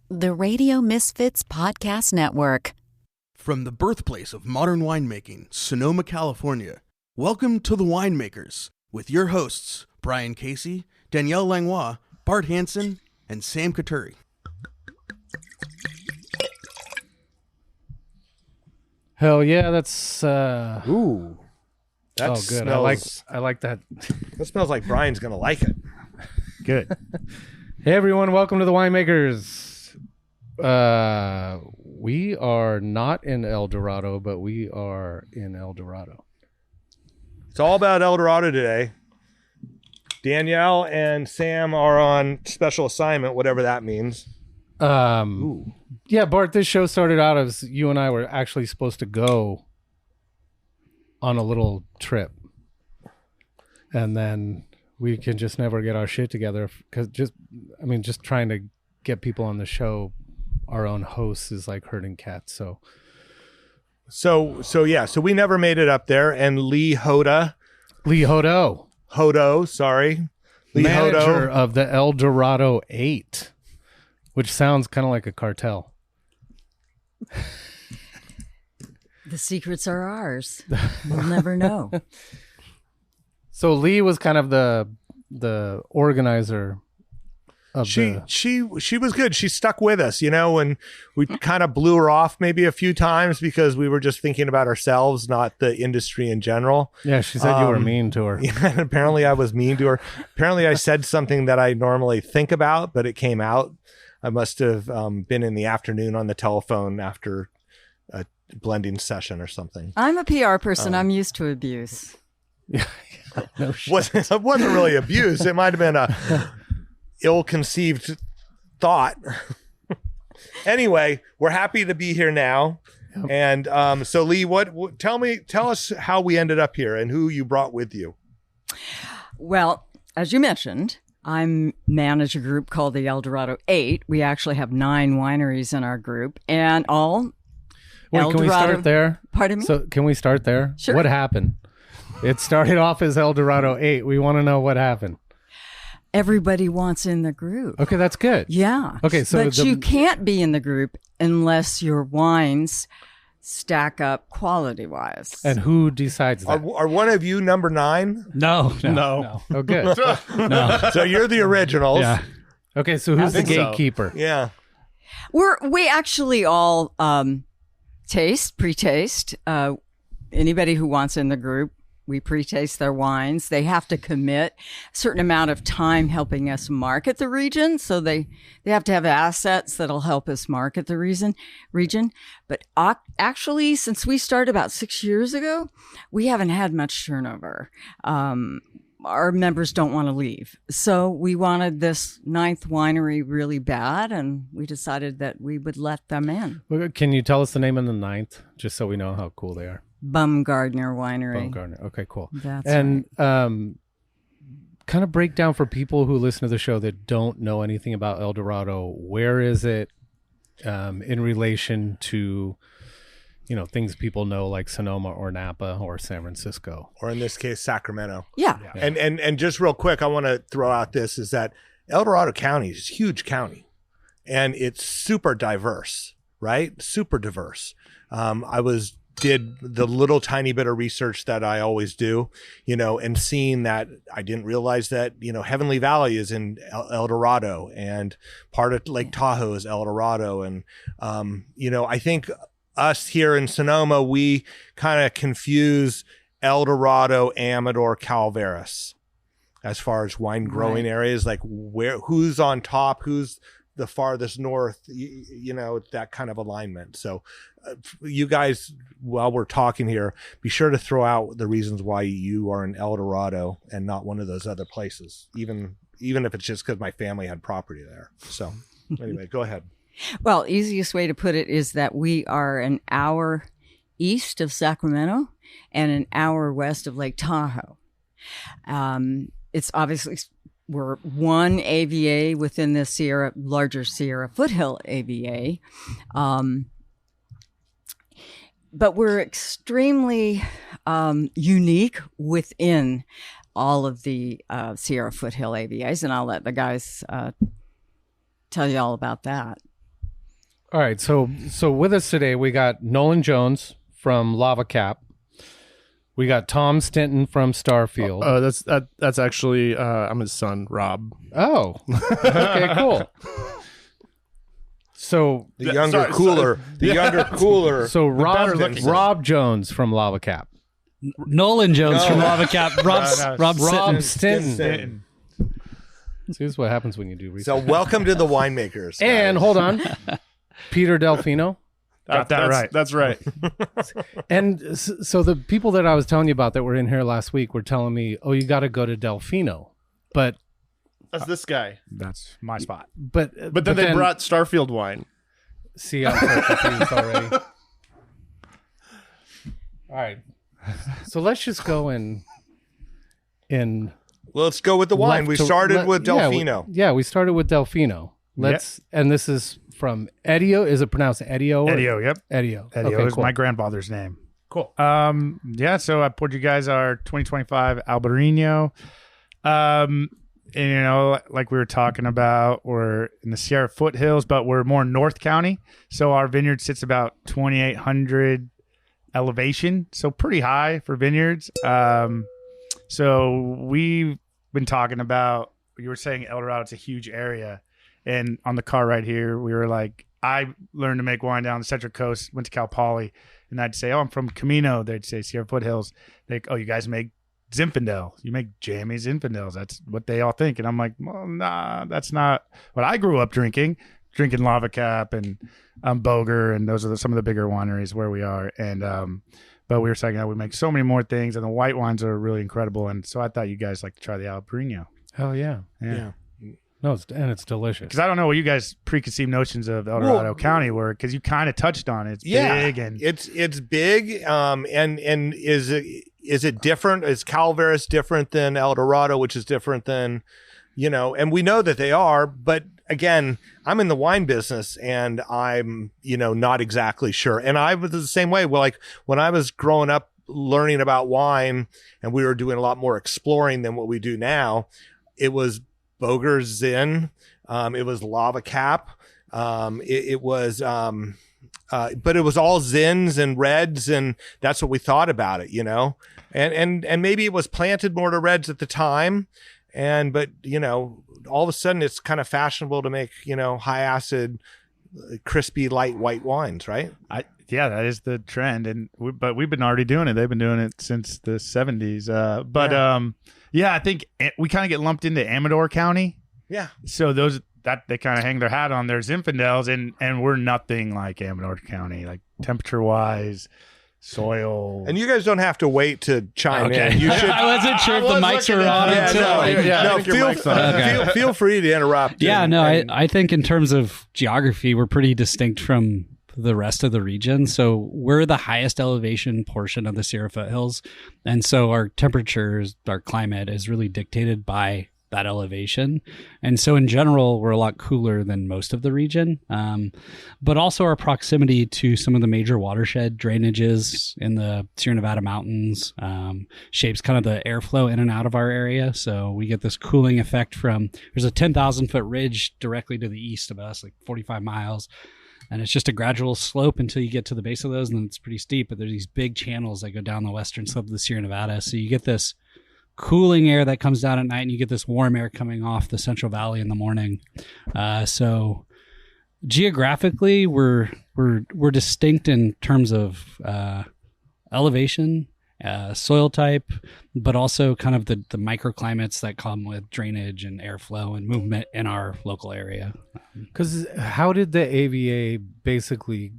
The Radio Misfits Podcast Network. From the birthplace of modern winemaking, Sonoma, California, welcome to the Winemakers with your hosts, Brian Casey, Danielle Langlois, Bart Hansen, and Sam Katuri. Hell yeah, that's Ooh. That good. smells, I like that. that smells like Brian's going to like it. Good. Hey everyone, welcome to the Winemakers. We are not in El Dorado, but we are in El Dorado. It's all about El Dorado today. Danielle and Sam are on special assignment, whatever that means. Yeah, Bart, this show started out as you and I were actually supposed to go on a little trip. And then we can just never get our shit together because just trying to get people on the show, our own hosts, is like herding cats. So we never made it up there. And Lee Hodo, sorry. Lee manager Hodo of the El Dorado 8, which sounds kind of like a cartel. The secrets are ours. We'll never know. So Lee was kind of the organizer of she was good. She stuck with us, and we kind of blew her off maybe a few times because we were just thinking about ourselves, not the industry in general. Yeah, she said you were mean to her. Yeah, and apparently I was mean to her. Apparently I said something that I normally think about, but it came out. I must have been in the afternoon on the telephone after a blending session or something. I'm a PR person. I'm used to abuse. Yeah. No shit. It wasn't really abuse. It might have been a ill-conceived thought. Anyway, we're happy to be here now. Yep. And so Lee, tell us how we ended up here and who you brought with you. Well, as you mentioned, I manage a group called the El Dorado 8. We actually have 9 wineries in our group, and all Wait, El can we Dorado, start there? Pardon me? So can we start there? Sure. What happened? It started off as El Dorado 8. We want to know what happened. Everybody wants in the group. Okay, that's good. Yeah. Okay, so but you can't be in the group unless your wines stack up quality-wise. And who decides that? Are one of you number 9? No. Oh, good. No. So you're the originals. Yeah. Okay, so who's the gatekeeper? So. Yeah. We actually all pre-taste. Anybody who wants in the group, we pre-taste their wines. They have to commit a certain amount of time helping us market the region. So they have to have assets that'll help us market the region. But actually, since we started about 6 years ago, we haven't had much turnover. Our members don't want to leave. So we wanted this 9th winery really bad, and we decided that we would let them in. Can you tell us the name of the 9th, just so we know how cool they are? Bumgardner Winery. Bumgardner. Okay, cool. That's and right. Kind of break down for people who listen to the show that don't know anything about El Dorado. Where is it in relation to, things people know like Sonoma or Napa or San Francisco, or in this case, Sacramento. Yeah. And just real quick, I want to throw out this is that El Dorado County is a huge county, and it's super diverse, right? Super diverse. I did the little tiny bit of research that I always do, and seeing that I didn't realize that, Heavenly Valley is in El Dorado and part of Lake Tahoe is El Dorado. And, I think us here in Sonoma, we kind of confuse El Dorado, Amador, Calaveras as far as wine growing areas, like who's on top, who's the farthest north, that kind of alignment. So you guys, while we're talking here, be sure to throw out the reasons why you are in El Dorado and not one of those other places, even if it's just because my family had property there. So anyway, go ahead. Well, easiest way to put it is that we are an hour east of Sacramento and an hour west of Lake Tahoe. It's obviously, we're one AVA within the larger Sierra Foothill AVA. But we're extremely unique within all of the Sierra Foothill AVAs, and I'll let the guys tell you all about that. All right, so with us today we got Nolan Jones from Lava Cap. We got Tom Stinton from Starfield. Oh, that's actually I'm his son, Rob. Oh, okay, cool. So The younger, cooler. So better looking. Rob Jones from Lava Cap. Nolan Jones from Lava Cap. Rob Stinton. See, this is what happens when you do research. So welcome to the winemakers. And hold on, Peter Delfino. Got that right. That's right. And so the people that I was telling you about that were in here last week were telling me, "Oh, you got to go to Delfino," but That's this guy. That's my spot. but But then they brought Starfield wine. See, I'm so confused already. All right, so let's just go in. Well, let's go with the wine. We started with Delfino. We started with Delfino. And this is from Edio. Is it pronounced Edio? Edio, yep. Edio. Edio Okay, is cool. my grandfather's name. Cool. Yeah, so I poured you guys our 2025 Albarino. And, you know, like we were talking about, we're in the Sierra foothills, but we're more North County. So our vineyard sits about 2,800 elevation. So pretty high for vineyards. So we've been talking about, you were saying El Dorado, it's a huge area. And on the car right here, we were like, I learned to make wine down the Central Coast, went to Cal Poly, and I'd say, oh, I'm from Camino. They'd say Sierra Foothills. They'd, oh, you guys make Zinfandel. You make jammy Zinfandels. That's what they all think. And I'm like, well, nah, that's not what I grew up drinking Lava Cap and Boger, and those are some of the bigger wineries where we are. And but we were saying we make so many more things, and the white wines are really incredible. And so I thought you guys like to try the Albarino. Hell yeah. Yeah. No, it's delicious. Because I don't know what you guys preconceived notions of El Dorado County were, because you kind of touched on it. It's big and it's big. And is it different? Is Calaveras different than El Dorado, which is different than, you know? And we know that they are, but again, I'm in the wine business, and I'm, you know, not exactly sure. And I was the same way. Well, like when I was growing up learning about wine, and we were doing a lot more exploring than what we do now, it was Boger Zin, it was Lava Cap, it was but it was all Zins and Reds, and that's what we thought about it, you know. And maybe it was planted more to Reds at the time, but you know, all of a sudden it's kind of fashionable to make, you know, high acid, crispy, light white wines, right? Yeah, that is the trend, but we've been already doing it. They've been doing it since the 70s. Yeah, I think we kind of get lumped into Amador County. Yeah. So that they kind of hang their hat on their Zinfandels, and we're nothing like Amador County, like temperature wise, soil. And you guys don't have to wait to chime in. You should. I wasn't sure if the mics were on. Feel free to interrupt. I think in terms of geography, we're pretty distinct from the rest of the region. So we're the highest elevation portion of the Sierra foothills. And so our temperatures, our climate is really dictated by that elevation. And so in general, we're a lot cooler than most of the region. But also our proximity to some of the major watershed drainages in the Sierra Nevada mountains shapes kind of the airflow in and out of our area. So we get this cooling effect there's a 10,000 foot ridge directly to the east of us, like 45 miles. And it's just a gradual slope until you get to the base of those, and then it's pretty steep. But there's these big channels that go down the western slope of the Sierra Nevada. So you get this cooling air that comes down at night, and you get this warm air coming off the Central Valley in the morning. So geographically, we're distinct in terms of elevation, soil type, but also kind of the microclimates that come with drainage and airflow and movement in our local area. Because how did the AVA basically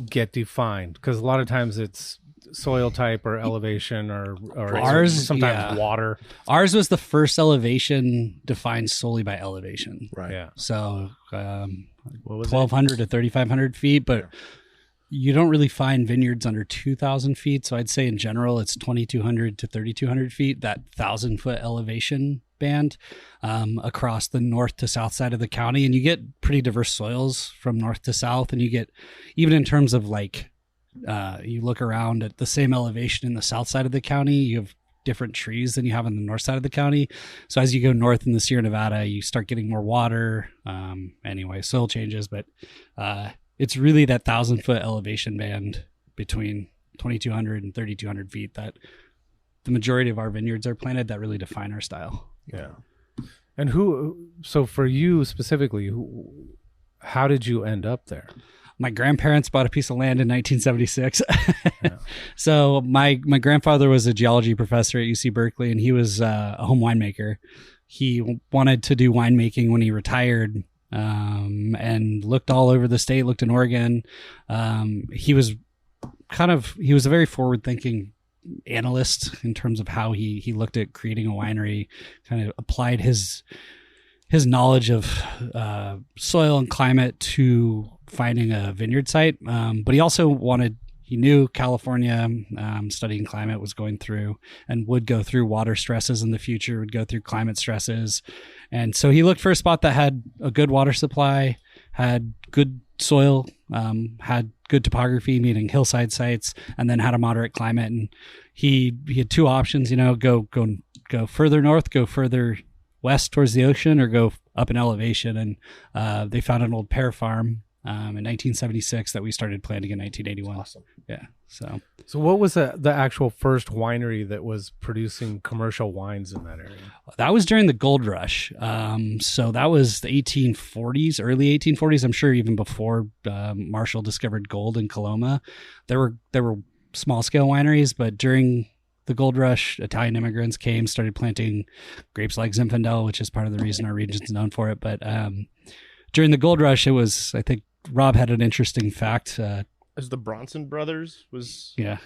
get defined? Because a lot of times it's soil type or elevation or ours, sometimes water. Ours was the first elevation defined solely by elevation. Right. Yeah. So 1,200 to 3,500 feet, but you don't really find vineyards under 2,000 feet. So I'd say in general, it's 2,200 to 3,200 feet, that 1,000-foot elevation band across the north to south side of the county. And you get pretty diverse soils from north to south. And you get, even in terms of like, you look around at the same elevation in the south side of the county, you have different trees than you have on the north side of the county. So as you go north in the Sierra Nevada, you start getting more water. Anyway, soil changes, but it's really that 1,000-foot elevation band between 2,200 and 3,200 feet that the majority of our vineyards are planted that really define our style. Yeah. And so for you specifically, how did you end up there? My grandparents bought a piece of land in 1976. Yeah. So my grandfather was a geology professor at UC Berkeley, and he was a home winemaker. He wanted to do winemaking when he retired, and looked all over the state, looked in Oregon. He was a very forward-thinking analyst in terms of how he looked at creating a winery, kind of applied his knowledge of soil and climate to finding a vineyard site. But he also he knew California, studying climate, was going through and would go through water stresses in the future, would go through climate stresses. And so he looked for a spot that had a good water supply, had good soil, had good topography, meaning hillside sites, and then had a moderate climate. And he had two options, go further north, go further west towards the ocean, or go up in elevation. And they found an old pear farm in 1976 that we started planting in 1981. Awesome. Yeah. So what was the actual first winery that was producing commercial wines in that area? That was during the gold rush. So that was the 1840s, early 1840s. I'm sure even before Marshall discovered gold in Coloma. There were small scale wineries, but during the gold rush, Italian immigrants came, started planting grapes like Zinfandel, which is part of the reason our region's known for it. But during the gold rush, it was, I think Rob had an interesting fact. As the Bronson brothers was, yeah,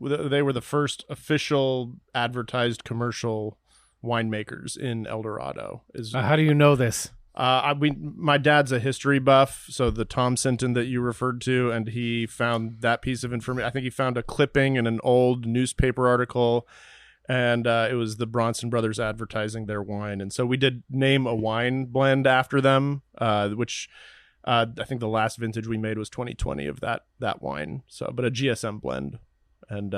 they were the first official advertised commercial winemakers in El Dorado. How do you know this? My dad's a history buff, so the Tom Sinton that you referred to, and he found that piece of information. I think he found a clipping in an old newspaper article, and it was the Bronson brothers advertising their wine. And so we did name a wine blend after them, which I think the last vintage we made was 2020 of that wine. So, but a GSM blend, and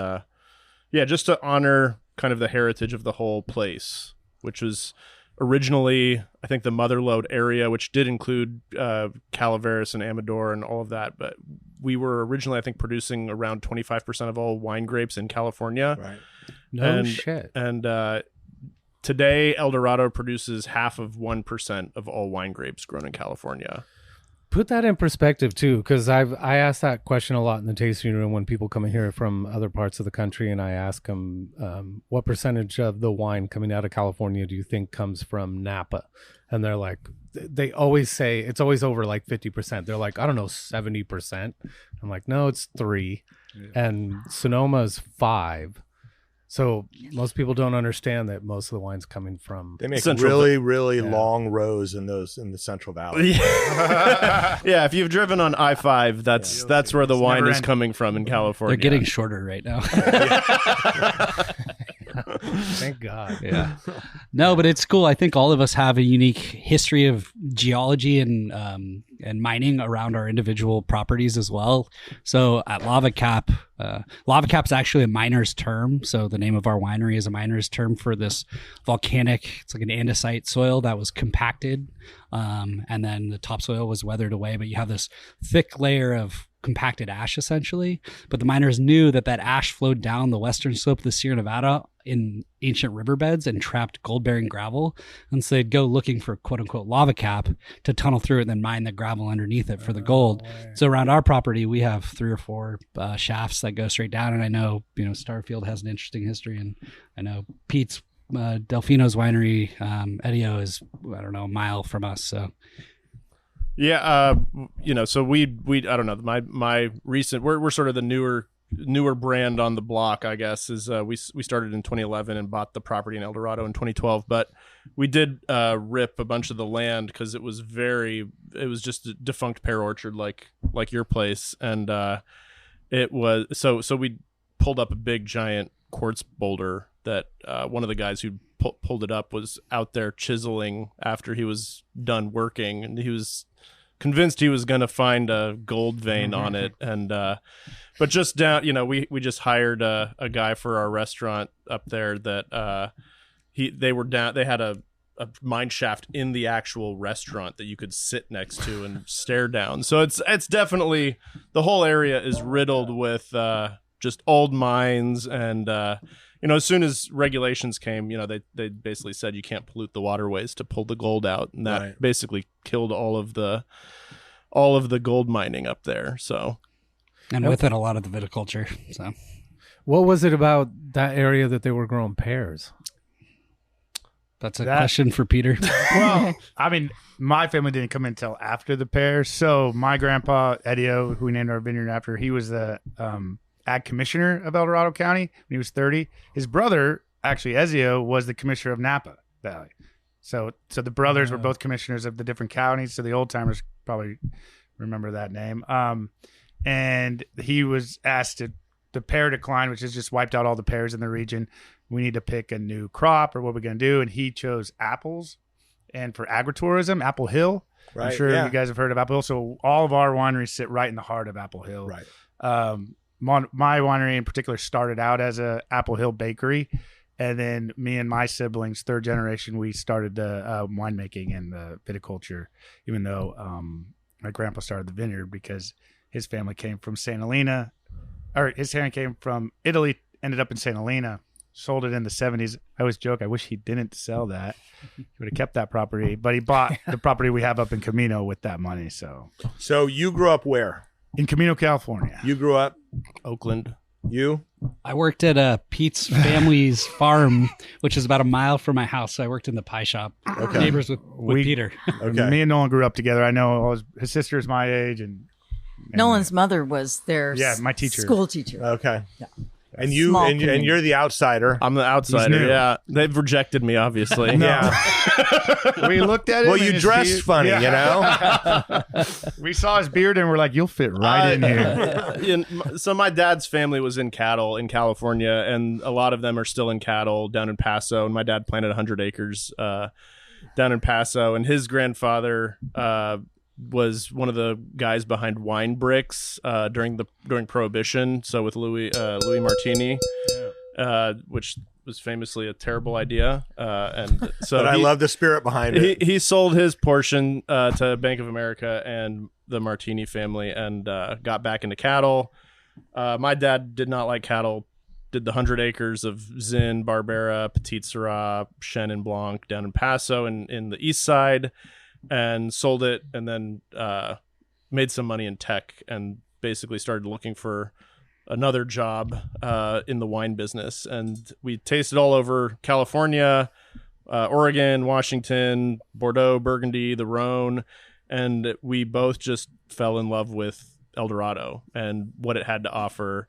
just to honor kind of the heritage of the whole place, which was originally, I think, the Motherlode area, which did include Calaveras and Amador and all of that. But we were originally, I think, producing around 25% of all wine grapes in California. Right. No shit. And today, El Dorado produces 0.5% of all wine grapes grown in California. Put that in perspective too, because I ask that question a lot in the tasting room when people come in here from other parts of the country, and I ask them, what percentage of the wine coming out of California do you think comes from Napa? And they're like, they always say it's always over like 50%. They're like, I don't know, 70%. I'm like, no, it's 3%, and Sonoma's 5%. So most people don't understand that most of the wine's coming from. They make really long rows in the Central Valley. Yeah, if you've driven on I-5, that's where the wine is coming from in California. They're getting shorter right now. Thank God. Yeah. No, but it's cool. I think all of us have a unique history of geology and mining around our individual properties as well. So at Lava Cap is actually a miner's term. So the name of our winery is a miner's term for this volcanic, it's like an andesite soil that was compacted. And then the topsoil was weathered away, but you have this thick layer of compacted ash essentially. But the miners knew that ash flowed down the western slope of the Sierra Nevada in ancient riverbeds and trapped gold-bearing gravel. And so they'd go looking for quote-unquote lava cap to tunnel through it and then mine the gravel underneath it for the gold. So around our property, we have 3 or 4 shafts that go straight down. And I know, Starfield has an interesting history. And I know Pete's Delfino's winery, Edio, is, I don't know, a mile from us. So yeah, so we I don't know, my recent, we're sort of the newer brand on the block, I guess, is we started in 2011 and bought the property in El Dorado in 2012, but we did rip a bunch of the land because it was just a defunct pear orchard like your place, and it was so we pulled up a big giant quartz boulder that one of the guys who pulled it up was out there chiseling after he was done working, and he was convinced he was going to find a gold vein on it. And but just down, we just hired a guy for our restaurant up there that they had a a mine shaft in the actual restaurant that you could sit next to and stare down. So it's definitely, the whole area is riddled with just old mines. And as soon as regulations came, they basically said you can't pollute the waterways to pull the gold out, and that basically killed all of the gold mining up there. So, and with it, a lot of the viticulture. So, what was it about that area that they were growing pears? That's a question for Peter. Well, I mean, my family didn't come in until after the pears. So my grandpa, Edio, who we named our vineyard after, he was the ag commissioner of El Dorado County when he was 30. His brother, actually Edio, was the commissioner of Napa Valley. So the brothers were both commissioners of the different counties. So the old timers probably remember that name. And he was asked to, the pear decline, which has just wiped out all the pears in the region. We need to pick a new crop, or what we're going to do. And he chose apples. And for agritourism, Apple Hill. Right. I'm sure you guys have heard of Apple Hill. So all of our wineries sit right in the heart of Apple Hill. Right. My winery in particular started out as a Apple Hill bakery. And then me and my siblings, third generation, we started the winemaking and the viticulture, even though my grandpa started the vineyard because his family came from St. Helena, or his family came from Italy, ended up in St. Helena, sold it in the 70s. I always joke, I wish he didn't sell that. He would have kept that property, but he bought the property we have up in Camino with that money. So you grew up where? In Camino, California. You grew up? Oakland. You? I worked at Pete's family's farm, which is about a mile from my house. So I worked in the pie shop. Okay. Neighbors with Peter. Okay. Me and Nolan grew up together. I know all his sister's my age, and Nolan's mother was their my teacher, school teacher. Okay. Yeah. And you Small and you're the outsider. I'm the outsider. Yeah, they've rejected me, obviously. Yeah. we looked at it. Well, you dressed funny, you know. We saw his beard and we're like, "You'll fit right in here." So my dad's family was in cattle in California, and a lot of them are still in cattle down in Paso. And my dad planted 100 acres down in Paso, and his grandfather was one of the guys behind wine bricks during Prohibition. So with Louis Martini, which was famously a terrible idea. And so, but I love the spirit behind it. He sold his portion to Bank of America and the Martini family, and got back into cattle. My dad did not like cattle. Did the 100 acres of Zin, Barbera, Petit Syrah, Chenin Blanc down in Paso and in the east side, and sold it, and then made some money in tech, and basically started looking for another job in the wine business. And we tasted all over California, Oregon, Washington, Bordeaux, Burgundy, the Rhone, and we both just fell in love with El Dorado and what it had to offer.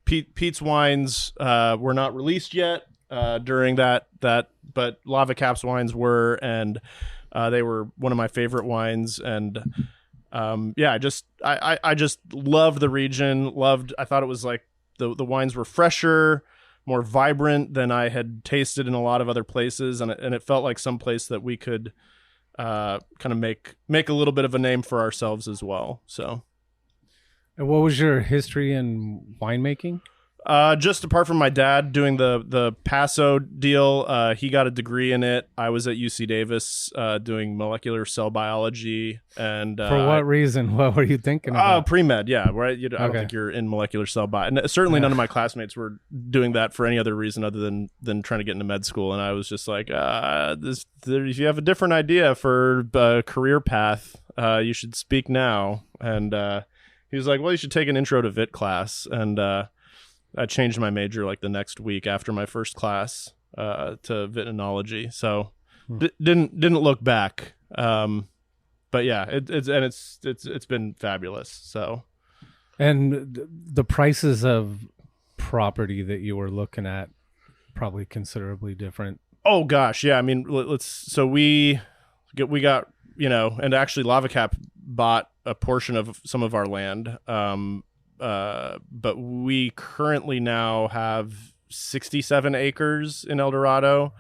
Pete's wines were not released yet during that, but Lava Cap's wines were, and they were one of my favorite wines. And I just loved the region. I thought it was like the wines were fresher, more vibrant than I had tasted in a lot of other places, and it felt like some place that we could kind of make a little bit of a name for ourselves as well. So, and what was your history in winemaking? Just apart from my dad doing the Paso deal, he got a degree in it. I was at UC Davis doing molecular cell biology. And for what reason? What were you thinking about? Pre-med, yeah. Right. I don't think you're in molecular cell bio. And certainly none of my classmates were doing that for any other reason other than trying to get into med school. And I was just like, if you have a different idea for a career path, you should speak now. And he was like, well, you should take an intro to Vit class. And I changed my major like the next week after my first class to vitinology. So didn't look back. But yeah, it's been fabulous. So, and the prices of property that you were looking at probably considerably different. Oh gosh, yeah. I mean, we got, and actually Lava Cap bought a portion of some of our land. But we currently now have 67 acres in El Dorado.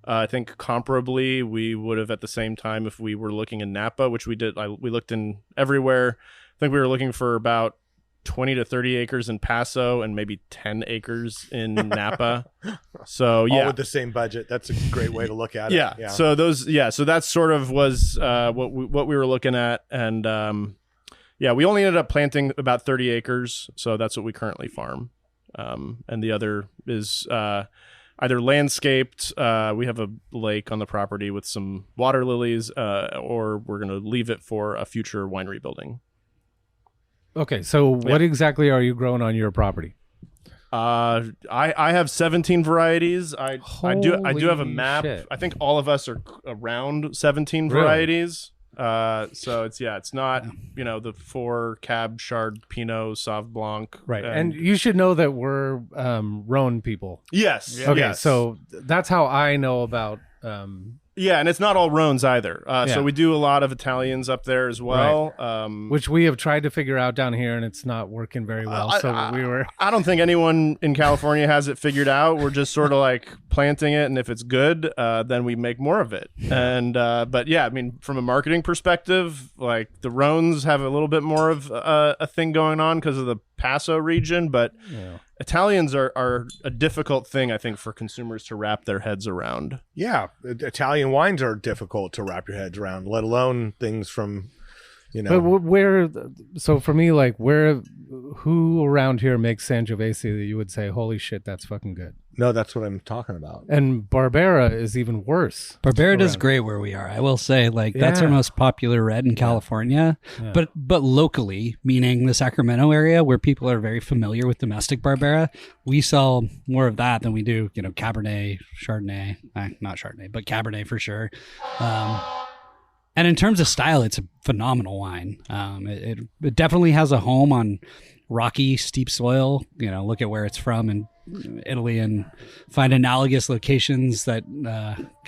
I think comparably we would have at the same time if we were looking in Napa, which we did. We looked in everywhere. I think we were looking for about 20 to 30 acres in Paso and maybe 10 acres in Napa. So all with the same budget. That's a great way to look at it. Yeah. So so that sort of was what we were looking at, and we only ended up planting about 30 acres. So that's what we currently farm, and the other is either landscaped. We have a lake on the property with some water lilies, or we're going to leave it for a future winery building. Okay, so what exactly are you growing on your property? I have 17 varieties. I do have a map. Shit. I think all of us are around 17 varieties. So it's not the 4 Cab, Chard, Pinot, Sauv Blanc. Right, and you should know that we're Rhone people. Yes. Okay, yes. so that's how I know about. Yeah, and it's not all Rhones either. So we do a lot of Italians up there as well. Right. Which we have tried to figure out down here, and it's not working very well. I don't think anyone in California has it figured out. We're just sort of like planting it, and if it's good, then we make more of it. And but yeah, I mean, from a marketing perspective, like the Rhones have a little bit more of a thing going on because of the Paso region, but Italians are a difficult thing, I think, for consumers to wrap their heads around. Yeah, Italian wines are difficult to wrap your heads around, let alone things from, But where? So for me, like, who around here makes Sangiovese that you would say, "Holy shit, that's fucking good"? No, that's what I'm talking about. And Barbera is even worse. Barbera does great where we are. I will say, like, that's our most popular red in California. Yeah. But locally, meaning the Sacramento area where people are very familiar with domestic Barbera, we sell more of that than we do, Cabernet, Chardonnay. Not Chardonnay, but Cabernet for sure. And in terms of style, it's a phenomenal wine. It definitely has a home on rocky, steep soil. Look at where it's from in Italy and find analogous locations that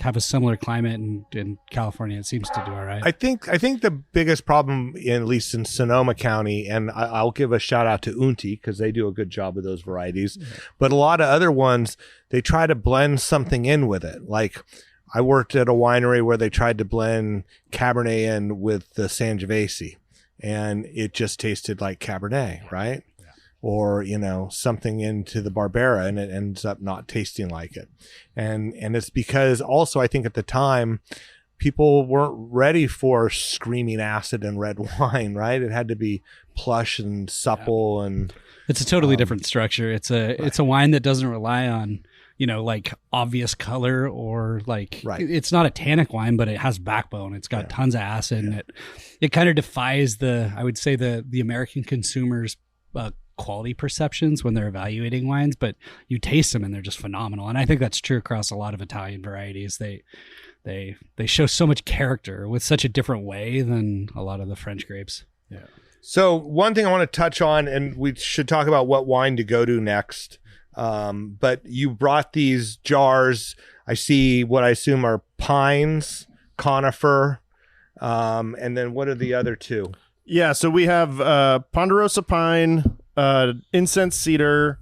have a similar climate. In California, it seems to do all right. I think the biggest problem, at least in Sonoma County, and I'll give a shout out to Unti because they do a good job with those varieties, but a lot of other ones, they try to blend something in with it. Like I worked at a winery where they tried to blend Cabernet in with the Sangiovese, and it just tasted like Cabernet, right? Yeah. Or, something into the Barbera, and it ends up not tasting like it. And it's because also I think at the time, people weren't ready for screaming acid and red wine, right? It had to be plush and supple, and it's a totally different structure. It's a wine that doesn't rely on like obvious color or like it's not a tannic wine, but it has backbone. It's got tons of acid, and it kind of defies I would say the American consumers' quality perceptions when they're evaluating wines. But you taste them and they're just phenomenal. And I think that's true across a lot of Italian varieties. They show so much character with such a different way than a lot of the French grapes. Yeah. So one thing I want to touch on, and we should talk about what wine to go to next. But you brought these jars. I see what I assume are pines, conifer, and then what are the other two? Yeah, so we have Ponderosa pine, incense cedar,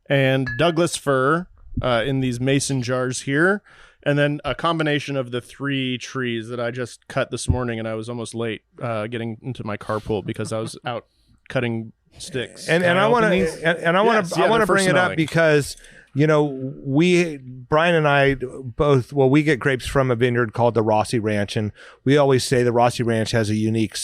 and Douglas fir in these mason jars here, and then a combination of the 3 trees that I just cut this morning, and I was almost late getting into my carpool because I was out cutting sticks. And I want to bring it up because Brian and I both, we get grapes from a vineyard called the Rossi Ranch, and we always say the Rossi Ranch has a unique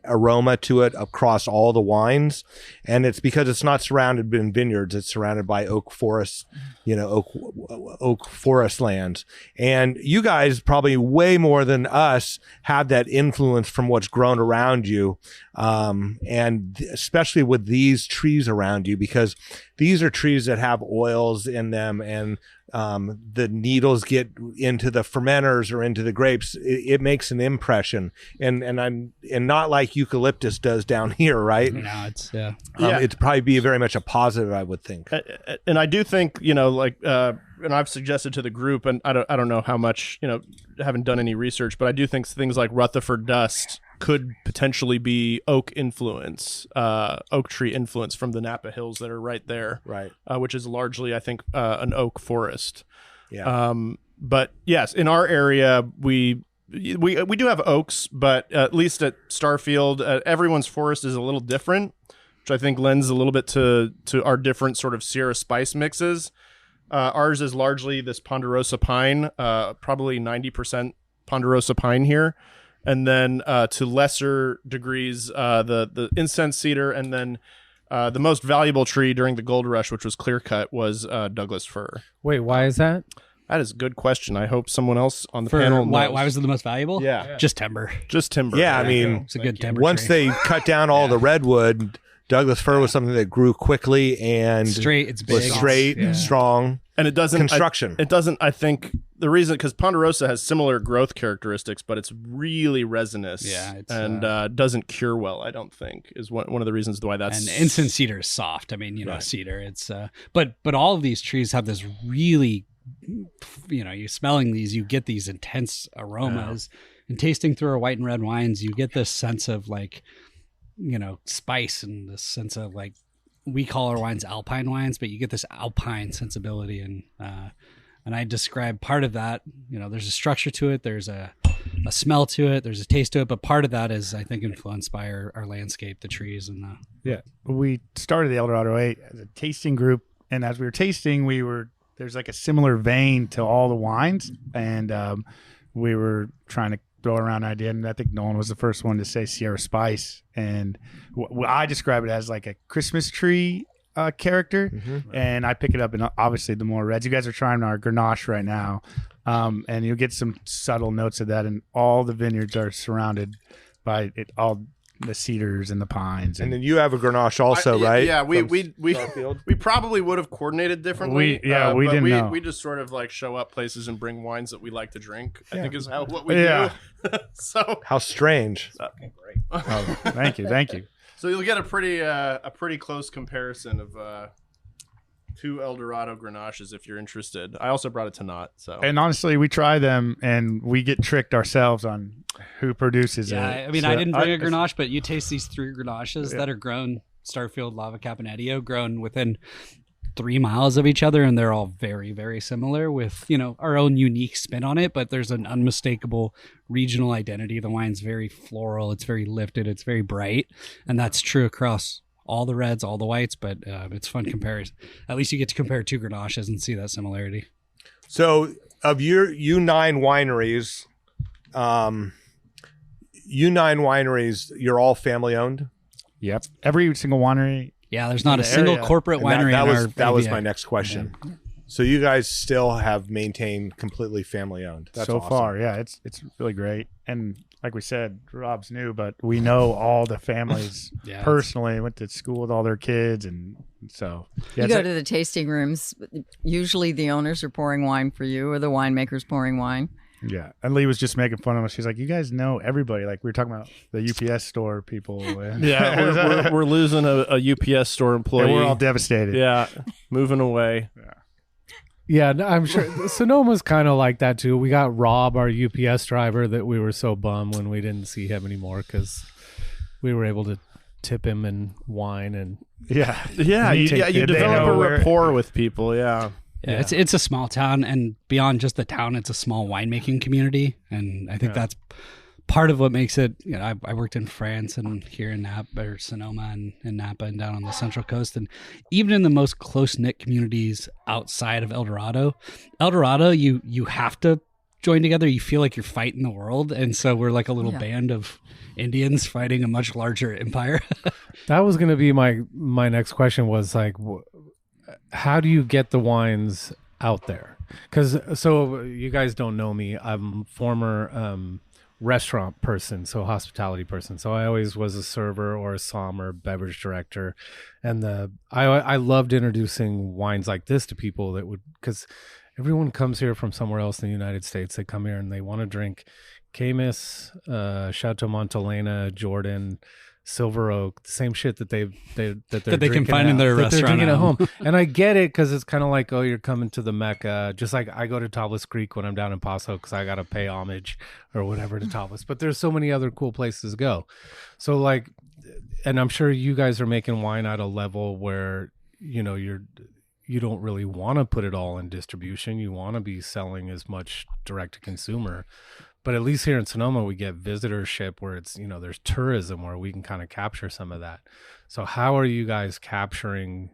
aroma to it across all the wines, and it's because it's not surrounded in vineyards, it's surrounded by oak forest, oak forest lands. And you guys probably way more than us have that influence from what's grown around you, and especially with these trees around you, because these are trees that have oils in them, and the needles get into the fermenters or into the grapes. It makes an impression, and not like eucalyptus does down here, right? No, it's it'd probably be very much a positive, I would think. And I do think and I've suggested to the group, and I don't know how much, haven't done any research, but I do think things like Rutherford dust could potentially be oak tree influence from the Napa Hills that are right there, right? Which is largely, I think, an oak forest. Yeah. But yes, in our area, we do have oaks, but at least at Starfield, everyone's forest is a little different. which I think lends a little bit to our different sort of Sierra spice mixes. Ours is largely this Ponderosa pine, probably 90% Ponderosa pine here. And then to lesser degrees, the incense cedar, and then the most valuable tree during the gold rush, which was clear cut, was Douglas fir. Wait, why is that? That is a good question. I hope someone else on the panel knows. Why was it the most valuable? Yeah. Just timber. Just timber. Yeah, I mean, It's a good timber once tree. they cut down all the redwood, Douglas fir was something that grew quickly and Straight, it's was big. straight, Yeah. strong. And it doesn't Construction. it doesn't. I think the reason, because Ponderosa has similar growth characteristics, but it's really resinous. Yeah, it's, and doesn't cure well. I don't think is one of the reasons why that's. And incense cedar is soft. I mean, cedar. It's but all of these trees have this really, you smelling these, you get these intense aromas, and tasting through our white and red wines, you get this sense of like, spice, and this sense of like, we call our wines alpine wines, but you get this alpine sensibility, and I describe part of that. There's a structure to it, there's a smell to it, there's a taste to it, but part of that is, I think, influenced by our landscape, the trees, and Yeah, we started the El Dorado 8 as a tasting group, and as we were tasting, there's like a similar vein to all the wines, and we were trying to throw around an idea, and I think Nolan was the first one to say Sierra Spice, and I describe it as like a Christmas tree character, and I pick it up in obviously the more reds. You guys are trying our Grenache right now, and you'll get some subtle notes of that, and all the vineyards are surrounded by it, all the cedars and the pines, And then you have a Grenache also, right? Yeah, we Starfield? we probably would have coordinated differently. We but didn't know. We just sort of like show up places and bring wines that we like to drink. I think is what we Yeah. do. So How strange. Oh, thank you. So you'll get a pretty close comparison of two El Dorado Grenaches if you're interested. I also brought it to Knot. So And honestly, we try them, and we get tricked ourselves on who produces it. I mean, So I didn't bring a Grenache, but you taste these 3 Grenaches that are grown, Starfield, Lava Cap, and Edio, grown within 3 miles of each other, and they're all very, very similar with, our own unique spin on it, but there's an unmistakable regional identity. The wine's very floral, it's very lifted, it's very bright, and that's true across all the reds, all the whites, but it's fun comparison. At least you get to compare 2 Grenaches and see that similarity. So of your U9 wineries, you're all family owned? Yep. Every single winery. Yeah, there's not In a the single area. corporate And winery that was ABA. my next question. So you guys still have maintained completely family owned. That's so awesome. far, yeah, it's really great. And like we said, Rob's new, but we know all the families Yeah, personally. Went to school with all their kids, and so You go to the tasting rooms. Usually the owners are pouring wine for you, or the winemaker's pouring wine. yeah. And Lee was just making fun of us. She's like, "You guys know everybody." Like we were talking about the UPS store people. yeah, we're losing a UPS store employee. And we're all devastated. Yeah, moving away. Yeah, I'm sure Sonoma's kind of like that too. We got Rob, our UPS driver, that we were so bummed when we didn't see him anymore because we were able to tip him in wine and yeah. You They develop know a where- rapport with people. Yeah. Yeah, it's a small town, and beyond just the town, it's a small winemaking community, and I think that's part of what makes it. I worked in France and here in Napa or Sonoma and in Napa and down on the Central Coast, and even in the most close knit communities outside of El Dorado, you have to join together. You feel like you're fighting the world, and so we're like a little band of Indians fighting a much larger empire. that was going to be my next question was like, how do you get the wines out there? Because so you guys don't know me. I'm a former restaurant person, so hospitality person. So I always was a server or a somm or beverage director, and I loved introducing wines like this to people that would, because everyone comes here from somewhere else in the United States. They come here and they want to drink Camus, Chateau Montelena, Jordan, Silver Oak, the same shit that they can find in their restaurant at at home. And I get it because it's kind of like, oh, you're coming to the Mecca. Just like I go to Tablas Creek when I'm down in Paso because I got to pay homage or whatever to Tablas. But there's so many other cool places to go. So like, and I'm sure you guys are making wine at a level where you don't really want to put it all in distribution. You want to be selling as much direct to consumer. But at least here in Sonoma, we get visitorship where it's, there's tourism where we can kind of capture some of that. So how are you guys capturing,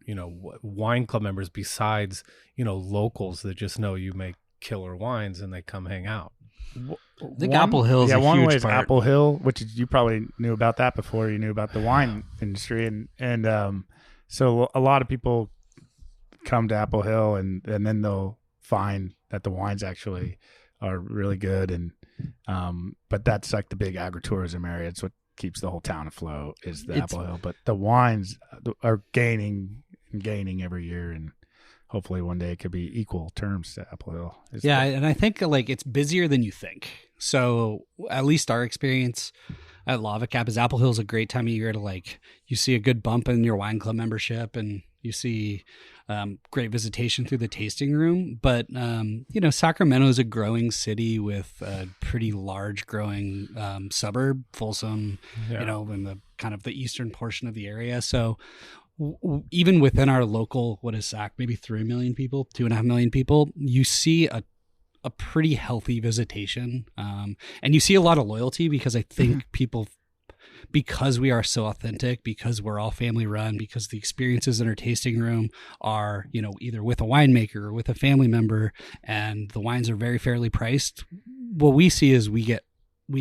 wine club members besides, locals that just know you make killer wines and they come hang out? I think Apple Hill is a one huge way is part. Apple Hill, which you probably knew about that before you knew about the wine industry, and so a lot of people come to Apple Hill and then they'll find that the wines actually are really good, and but that's like the big agritourism area. It's what keeps the whole town afloat is the Apple Hill. But the wines are gaining every year, and hopefully one day it could be equal terms to Apple Hill. And I think like it's busier than you think. So at least our experience at Lava Cap is Apple Hill is a great time of year to like, you see a good bump in your wine club membership and you see great visitation through the tasting room. But, Sacramento is a growing city with a pretty large growing suburb, Folsom, in the kind of the eastern portion of the area. So even within our local, what is SAC, maybe 3 million people, 2.5 million people, you see a pretty healthy visitation. And you see a lot of loyalty because I think people, because we are so authentic, because we're all family run, because the experiences in our tasting room are, either with a winemaker or with a family member, and the wines are very fairly priced. What we see is we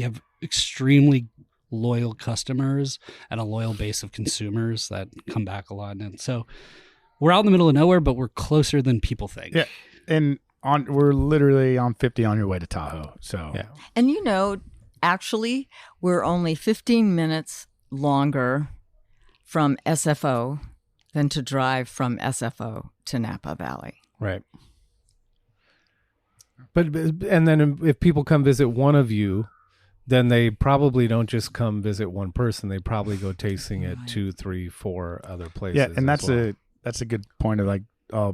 have extremely loyal customers and a loyal base of consumers that come back a lot. And so we're out in the middle of nowhere, but we're closer than people think. Yeah. And we're literally on 50 on your way to Tahoe. So, yeah. And actually, we're only 15 minutes longer from SFO than to drive from SFO to Napa Valley. Right. And then if people come visit one of you, then they probably don't just come visit one person. They probably go tasting at 2, 3, 4 other places. Yeah, and that's a good point of like,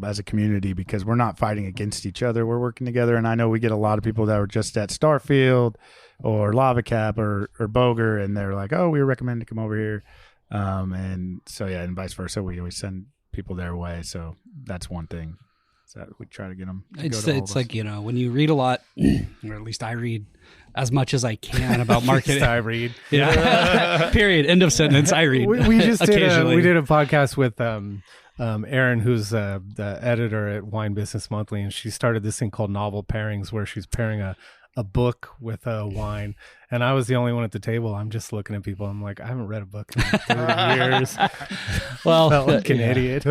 as a community, because we're not fighting against each other. We're working together. And I know we get a lot of people that were just at Starfield or Lava Cap or Boger, and they're like, oh, we recommend to come over here. And so, and vice versa. We always send people their way. So that's one thing. So we try to get them. It's like, when you read a lot, or at least I read as much as I can about marketing. I read. Yeah. Period. End of sentence. I read. We just did a podcast with Erin, who's the editor at Wine Business Monthly, and she started this thing called Novel Pairings, where she's pairing a book with a wine. And I was the only one at the table. I'm just looking at people. I'm like, I haven't read a book in 30 years. Well, felt like an idiot.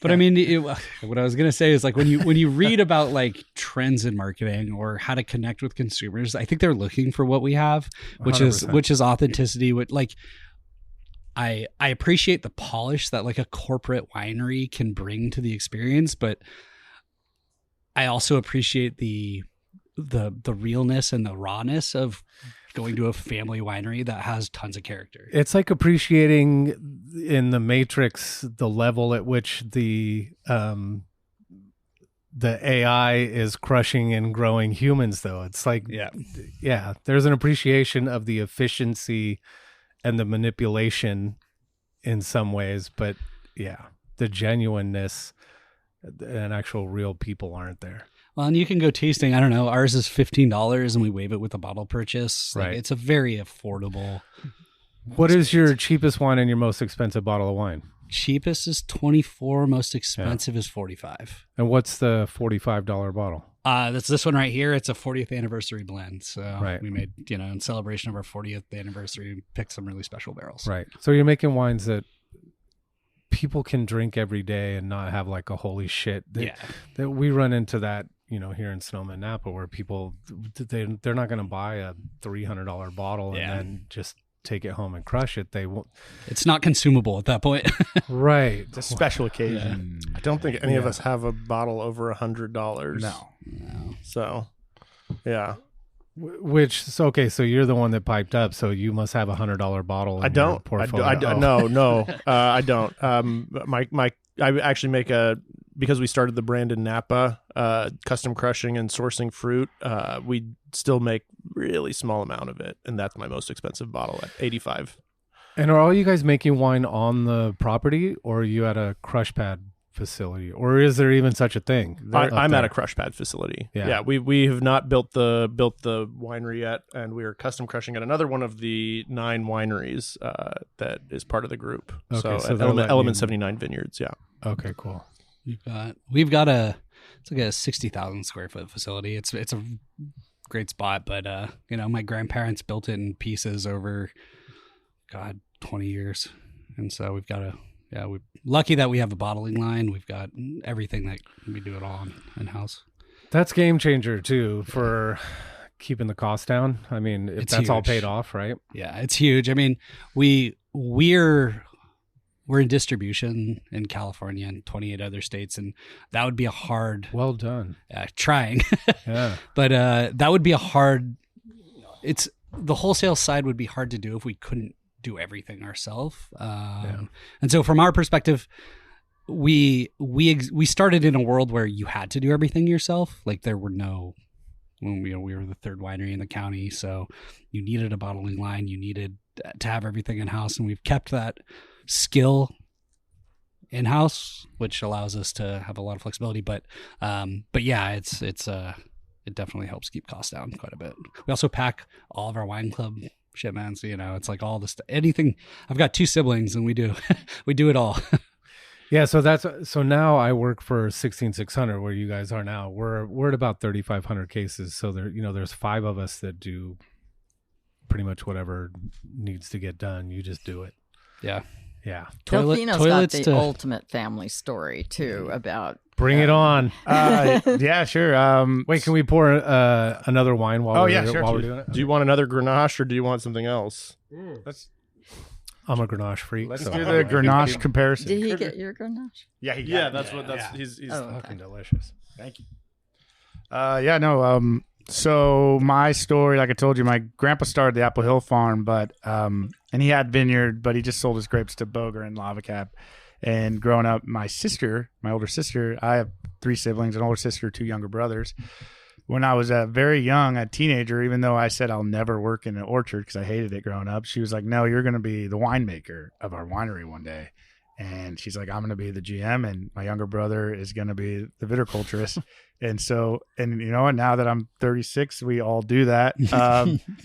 But I mean, what I was going to say is like when you read about like trends in marketing or how to connect with consumers, I think they're looking for what we have, which 100%. is authenticity. I appreciate the polish that like a corporate winery can bring to the experience, but I also appreciate the realness and the rawness of going to a family winery that has tons of character. It's like appreciating in the Matrix the level at which the AI is crushing and growing humans, though. It's like, yeah, there's an appreciation of the efficiency and the manipulation in some ways, but yeah, the genuineness and actual real people aren't there. Well, and you can go tasting. I don't know. Ours is $15, and we waive it with a bottle purchase. Like, right. It's a very affordable. What is your cheapest wine and your most expensive bottle of wine? Cheapest is $24. Most expensive is $45. And what's the $45 bottle? That's this one right here. It's a 40th anniversary blend. So right. we made, in celebration of our 40th anniversary, we picked some really special barrels. Right. So you're making wines that people can drink every day and not have like a holy shit. That we run into that, here in Sonoma and Napa, where people, they're not going to buy a $300 bottle and then just take it home and crush it. They won't. It's not consumable at that point. Right. It's a special occasion. I don't think any of us have a bottle over $100. No. So, yeah. So you're the one that piped up. So you must have $100 bottle. In I don't. Your portfolio. No. I don't. I actually make because we started the brand in Napa, custom crushing and sourcing fruit. We still make really small amount of it, and that's my most expensive bottle at $85. And are all you guys making wine on the property, or are you at a crush pad facility, or is there even such a thing? I'm at a crush pad facility. Yeah, we have not built the winery yet, and we are custom crushing at another one of the 9 wineries that is part of the group. Okay, so at Element 79 Vineyards. Yeah. Okay, cool. We've got it's like a 60,000 square foot facility. It's a great spot, but my grandparents built it in pieces over 20 years, and so we've got we're lucky that we have a bottling line. We've got everything that we do it all in house. That's game changer too for keeping the cost down. I mean, if that's huge. All paid off, right? Yeah, it's huge. I mean, we're in distribution in California and 28 other states, and that would be a hard. Well done. Trying. Yeah, but that would be a hard. It's the wholesale side would be hard to do if we couldn't do everything ourselves. And so from our perspective, we started in a world where you had to do everything yourself. Like there were no, we were the 3rd winery in the county, so you needed a bottling line, you needed to have everything in house, and we've kept that skill in house, which allows us to have a lot of flexibility. But yeah, it definitely helps keep costs down quite a bit. We also pack all of our wine club shipments, it's like all this anything. I've got 2 siblings, and we do it all. Yeah, so now I work for 16600 where you guys are now. We're at about 3,500 cases, so there's 5 of us that do pretty much whatever needs to get done. You just do it. Yeah. Delfino's got the ultimate family story too about. Bring it on. Yeah, sure. Wait, can we pour another wine while we're doing it? Do you want another Grenache, or do you want something else? I'm a Grenache freak. Let's do the Grenache comparison. Did he get your Grenache? Yeah, he got it. He's fucking delicious. Thank you. So my story, like I told you, my grandpa started the Apple Hill farm, but and he had vineyard, but he just sold his grapes to Boger and Lava Cap. And growing up, my older sister, I have 3 siblings, an older sister, 2 younger brothers. When I was very young, a teenager, even though I said I'll never work in an orchard because I hated it growing up, she was like, "No, you're going to be the winemaker of our winery one day." And she's like, "I'm going to be the GM, and my younger brother is going to be the viticulturist." And so, now that I'm 36, we all do that.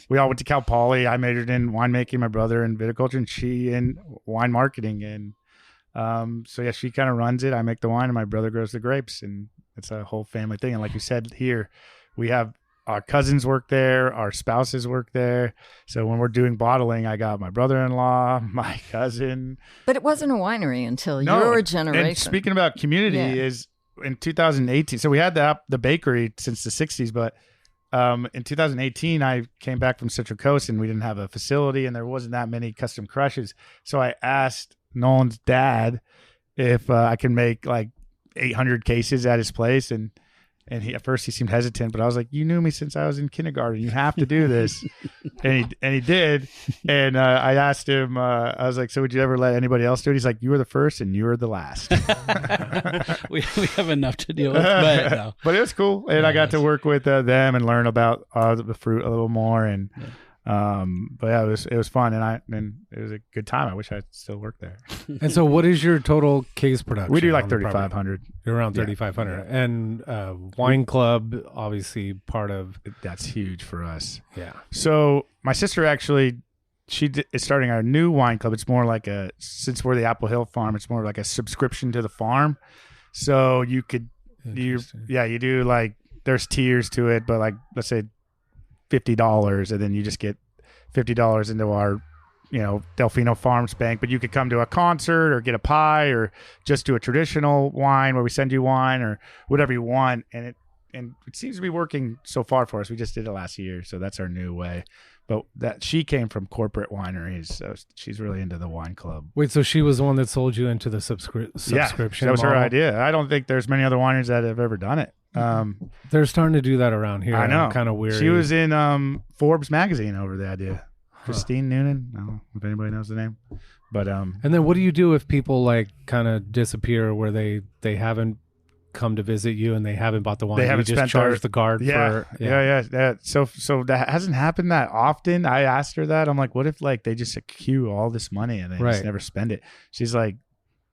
We all went to Cal Poly. I majored in winemaking, my brother in viticulture, and she in wine marketing. And she kind of runs it. I make the wine, and my brother grows the grapes, and it's a whole family thing. And like you said, here we have our cousins work there, our spouses work there. So when we're doing bottling, I got my brother-in-law, my cousin. But it wasn't a winery until your generation. And speaking about community, is in 2018. So we had the bakery since the 60s, but in 2018, I came back from Central Coast, and we didn't have a facility, and there wasn't that many custom crushes. So I asked Nolan's dad if I could make like 800 cases at his place, and at first he seemed hesitant, but I was like, "You knew me since I was in kindergarten. You have to do this." and he did. And I asked him, I was like, "So would you ever let anybody else do it?" He's like, "You were the first, and you were the last." we have enough to deal with, but no. But it was cool, and I got to work with them and learn about the fruit a little more, and. But yeah, it was fun, and it was a good time. I wish I still worked there. And so, what is your total case production? We do like 3,500. You're around 3,500, and wine club, obviously part of. That's huge for us. Yeah. So my sister actually, is starting our new wine club. It's more like since we're the Apple Hill farm, it's more like a subscription to the farm. So you do like there's tiers to it, but like let's say $50, and then you just get $50 into our Delfino Farms bank. But you could come to a concert or get a pie or just do a traditional wine where we send you wine or whatever you want, and it seems to be working so far for us. We just did it last year, so that's our new way. But that she came from corporate wineries, so she's really into the wine club. Wait, so she was the one that sold you into the subscription? Yeah, that was her idea. I don't think there's many other wineries that have ever done it. They're starting to do that around here. I know. Kind of weird. She was in Forbes magazine over the idea. Christine Noonan. I don't know if anybody knows the name. But and then what do you do if people like kind of disappear where they haven't come to visit you and they haven't bought the wine? They haven't just charged the guard for So that hasn't happened that often. I asked her that. I'm like, what if like they just accrue all this money and they just never spend it? She's like,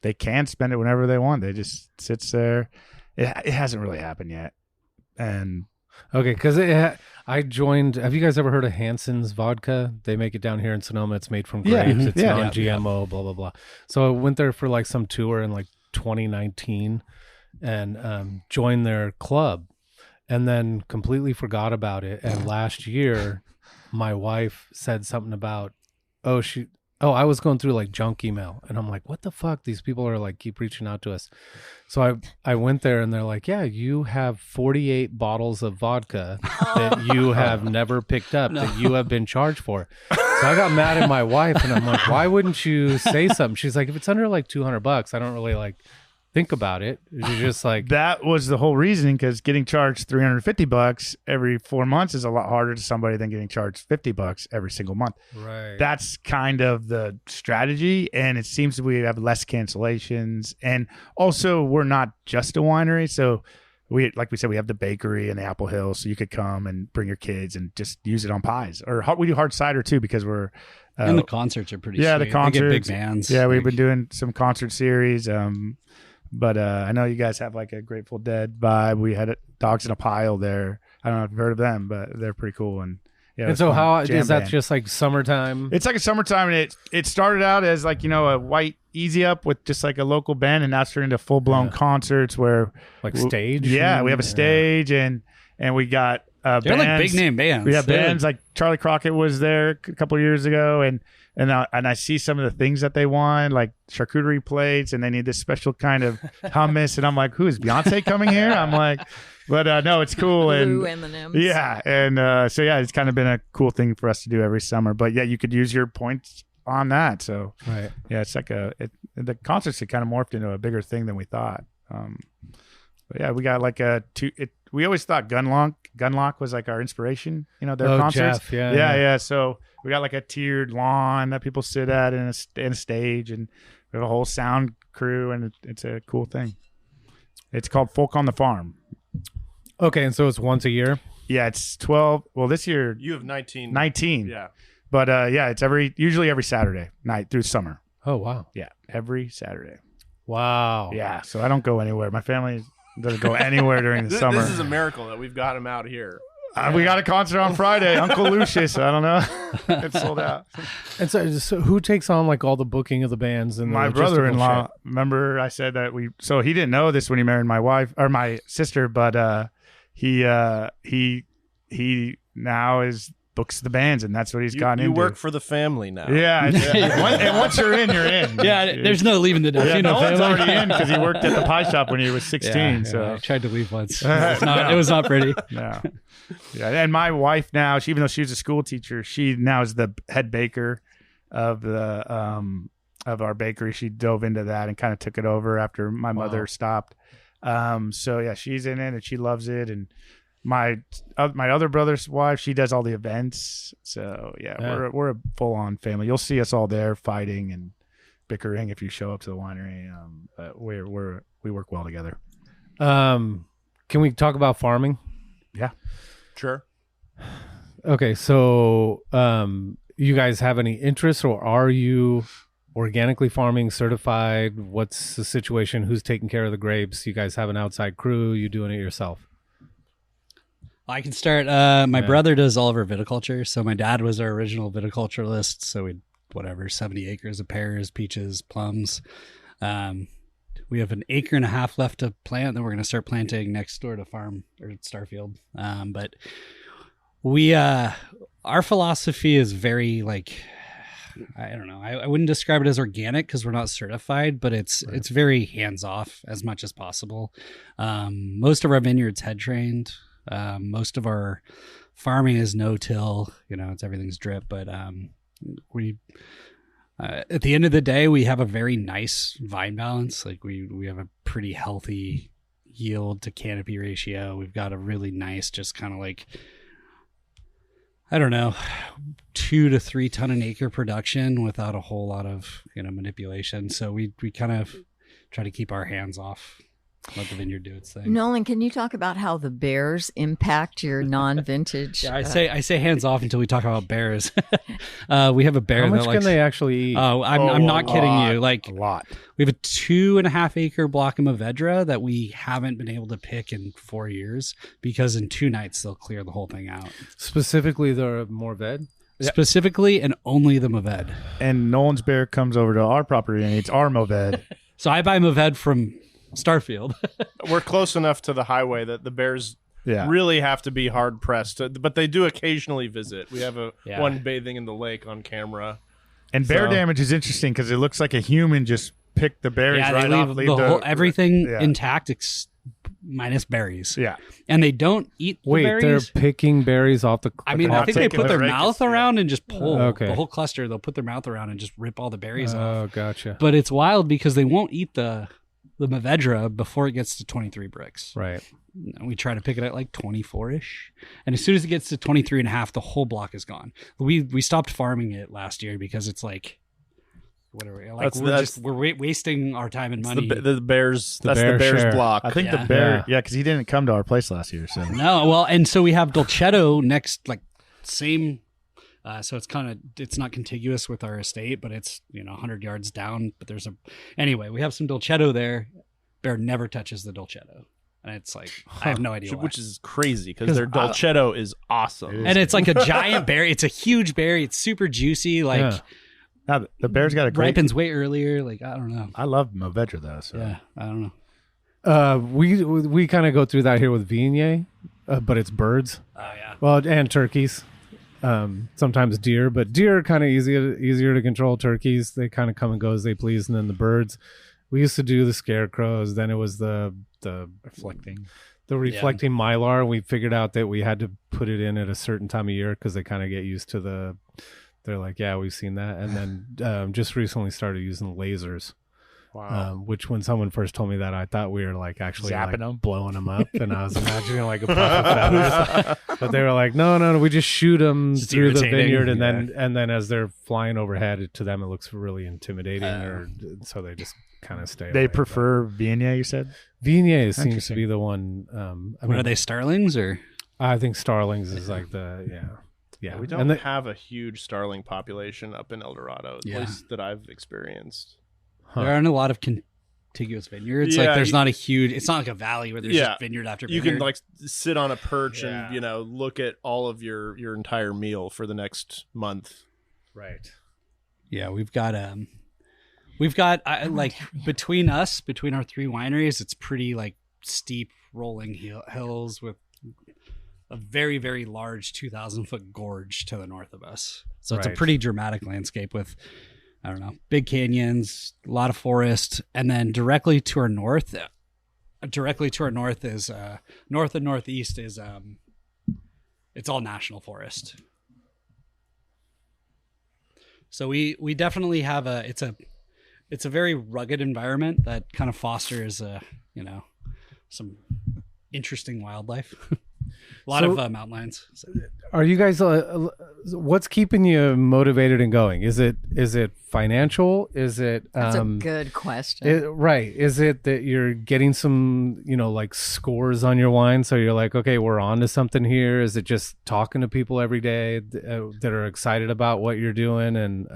they can spend it whenever they want. They just sits there. It hasn't really happened yet. And Okay, because I joined. Have you guys ever heard of Hanson's vodka? They make it down here in Sonoma. It's made from Yeah, grapes. mhm, It's yeah. non-GMO. Blah blah blah. So I went there for like some tour in like 2019, and joined their club, and then completely forgot about it. And last year, my wife said something about, I was going through like junk email, and I'm like, what the fuck? These people are like keep reaching out to us. So I went there, and they're like, yeah, you have 48 bottles of vodka that you have never picked up that you have been charged for. So I got mad at my wife, and I'm like, why wouldn't you say something? She's like, if it's under like $200, I don't really like think about it. You're just like, that was the whole reason, because getting charged $350 every 4 months is a lot harder to somebody than getting charged $50 every single month. right. That's kind of the strategy, and it seems that we have less cancellations. And also, we're not just a winery, so like we said, we have the bakery and the Apple Hill, so you could come and bring your kids and just use it on pies. Or we do hard cider too, because we're And the concerts are pretty yeah, sweet. the concerts, They get big bands. Yeah, we've Like, been doing some concert series. But I know you guys have like a Grateful Dead vibe. We had Dogs in a Pile there. I don't know if you've heard of them, but they're pretty cool. And yeah, And so fun. how Jam is that? band. Just like summertime? It's like a summertime, and it started out as like, a white easy up with just like a local band, and now it's turned into full blown concerts where Like stage? Yeah, we have a stage, and we got they're bands. like big name bands. We have They're bands like Charlie Crockett was there a couple of years ago, and I see some of the things that they want, like charcuterie plates, and they need this special kind of hummus, and I'm like, who is Beyonce coming here? I'm like, but no, it's cool. Blue And M&Ms. yeah, and so yeah, it's kind of been a cool thing for us to do every summer. But yeah, you could use your points on that. So Right. yeah, it's like the concerts had kind of morphed into a bigger thing than we thought. But yeah, we got like we always thought Gunlock was like our inspiration, their concerts. Jeff, yeah. Yeah. So we got like a tiered lawn that people sit at in a stage, and we have a whole sound crew, and it's a cool thing. It's called Folk on the Farm. Okay, and so it's once a year? Yeah, it's 12. Well, this year You have 19. 19. Yeah. But yeah, it's usually every Saturday night through summer. Oh, wow. Yeah, every Saturday. Wow. Yeah, so I don't go anywhere. My family doesn't go anywhere during the summer. This is a miracle that we've got him out here. We got a concert on Friday. Uncle Lucius. I don't know. It's sold out. And so who takes on like all the booking of the bands and the My logistical brother-in-law. shit? Remember, I said that So he didn't know this when he married my wife or my sister, but he now books the bands, and that's what he's gotten You into. work for the family now. Yeah, and once you're in, you're in. Yeah, there's no leaving the Delfino Yeah, no one's family. already in because he worked at the pie shop when he was 16. Yeah, so I tried to leave once. No. It was not pretty. no. Yeah, and my wife now, even though she was a school teacher, she now is the head baker of the of our bakery. She dove into that and kind of took it over after my mother stopped. So yeah, she's in it and she loves it. And my other brother's wife, she does all the events. So yeah. We're a full on family. You'll see us all there fighting and bickering if you show up to the winery. But we work well together. Can we talk about farming? Yeah. Sure. Okay, so you guys have any interest, or are you organically farming certified? What's the situation? Who's taking care of the grapes? You guys have an outside crew? You doing it yourself? I can start. My brother does all of our viticulture. So my dad was our original viticulturalist. So we 70 acres of pears, peaches, plums. We have 1.5 acres left to plant that we're going to start planting next door to farm or Starfield. But we, our philosophy is very I don't know. I wouldn't describe it as organic because we're not certified, but it's very hands off as much as possible. Most of our vineyards head trained. Most of our farming is no-till. It's everything's drip, but we. At the end of the day, we have a very nice vine balance. Like we have a pretty healthy yield to canopy ratio. We've got a really nice, just kind of I don't know, 2 to 3 ton an acre production without a whole lot of manipulation. So we kind of try to keep our hands off let the vineyard do its thing. Nolan, can you talk about how the bears impact your non-vintage? Yeah, I say hands off until we talk about bears. We have a bear. How much that can they actually eat? Oh, I'm not kidding you. Like a lot. we have a 2.5 acre block of Mourvedre that we haven't been able to pick in 4 years because in 2 nights they'll clear the whole thing out. Specifically, the Mourvedre? Specifically and only the Mourvedre. And Nolan's bear comes over to our property and eats our Mourvedre. So I buy Mourvedre from Starfield. We're close enough to the highway that the bears really have to be hard pressed, but they do occasionally visit. We have one bathing in the lake on camera. And bear damage is interesting because it looks like a human just picked the berries right off. Leave the whole, everything intact minus berries. Yeah. And they don't eat the berries. They're picking berries off the... I mean, I think they put their mouth around and just pull. Okay. The whole cluster, they'll put their mouth around and just rip all the berries off. Oh, gotcha. But it's wild because they won't eat the Mourvedre before it gets to 23 bricks. Right. And we try to pick it at like 24-ish. And as soon as it gets to 23 and a half, the whole block is gone. We stopped farming it last year because it's like... What are we like? We're wasting our time and money. The bears. That's bear the bears share. block. I think the bear, because he didn't come to our place last year. So no, well, and so we have Dolcetto next, like same. So it's not contiguous with our estate, but it's 100 yards down. But anyway, we have some Dolcetto there. Bear never touches the Dolcetto. And it's like, I have no idea why. Which is crazy because their Dolcetto is awesome. And it's like a giant berry. It's a huge berry. It's super juicy. Like. Now, the bear's got a great... Ripens way earlier. Like, I don't know. I love Mourvedre, though. So. Yeah, I don't know. We kind of go through that here with Viognier, but it's birds. Oh, yeah. Well, and turkeys. Sometimes deer, but deer are kind of easier to control. Turkeys, they kind of come and go as they please. And then the birds, we used to do the scarecrows. Then it was the reflecting mylar. We figured out that we had to put it in at a certain time of year because they kind of get used to they're like, yeah, we've seen that. And then just recently started using lasers. Wow. Which when someone first told me that, I thought we were like actually zapping them, blowing them up. And I was imagining like a puff of feathers. But they were like, no, we just shoot them through the vineyard. And then as they're flying overhead, to them, it looks really intimidating. So they just kind of stay They away. prefer Viognier, you said? Viognier seems to be the one. Are they starlings or? I think starlings is like Yeah, we don't have a huge starling population up in El Dorado, at least that I've experienced. There aren't a lot of contiguous vineyards. Like there's not a huge. It's not like a valley where there's just vineyard after vineyard. You can like sit on a perch and look at all of your entire meal for the next month. Right. Yeah, we've got between our 3 wineries, it's pretty like steep rolling hills with a very, very large 2,000-foot gorge to the north of us. So it's a pretty dramatic landscape with, I don't know, big canyons, a lot of forest, and then directly to our north is north and northeast is it's all national forest. So we definitely have it's a very rugged environment that kind of fosters some interesting wildlife. A lot of mountain lions. So. Are you guys? What's keeping you motivated and going? Is it financial? Is it? That's a good question. Right. Is it that you're getting some, like scores on your wine, so you're like, okay, we're on to something here? Is it just talking to people every day that are excited about what you're doing? And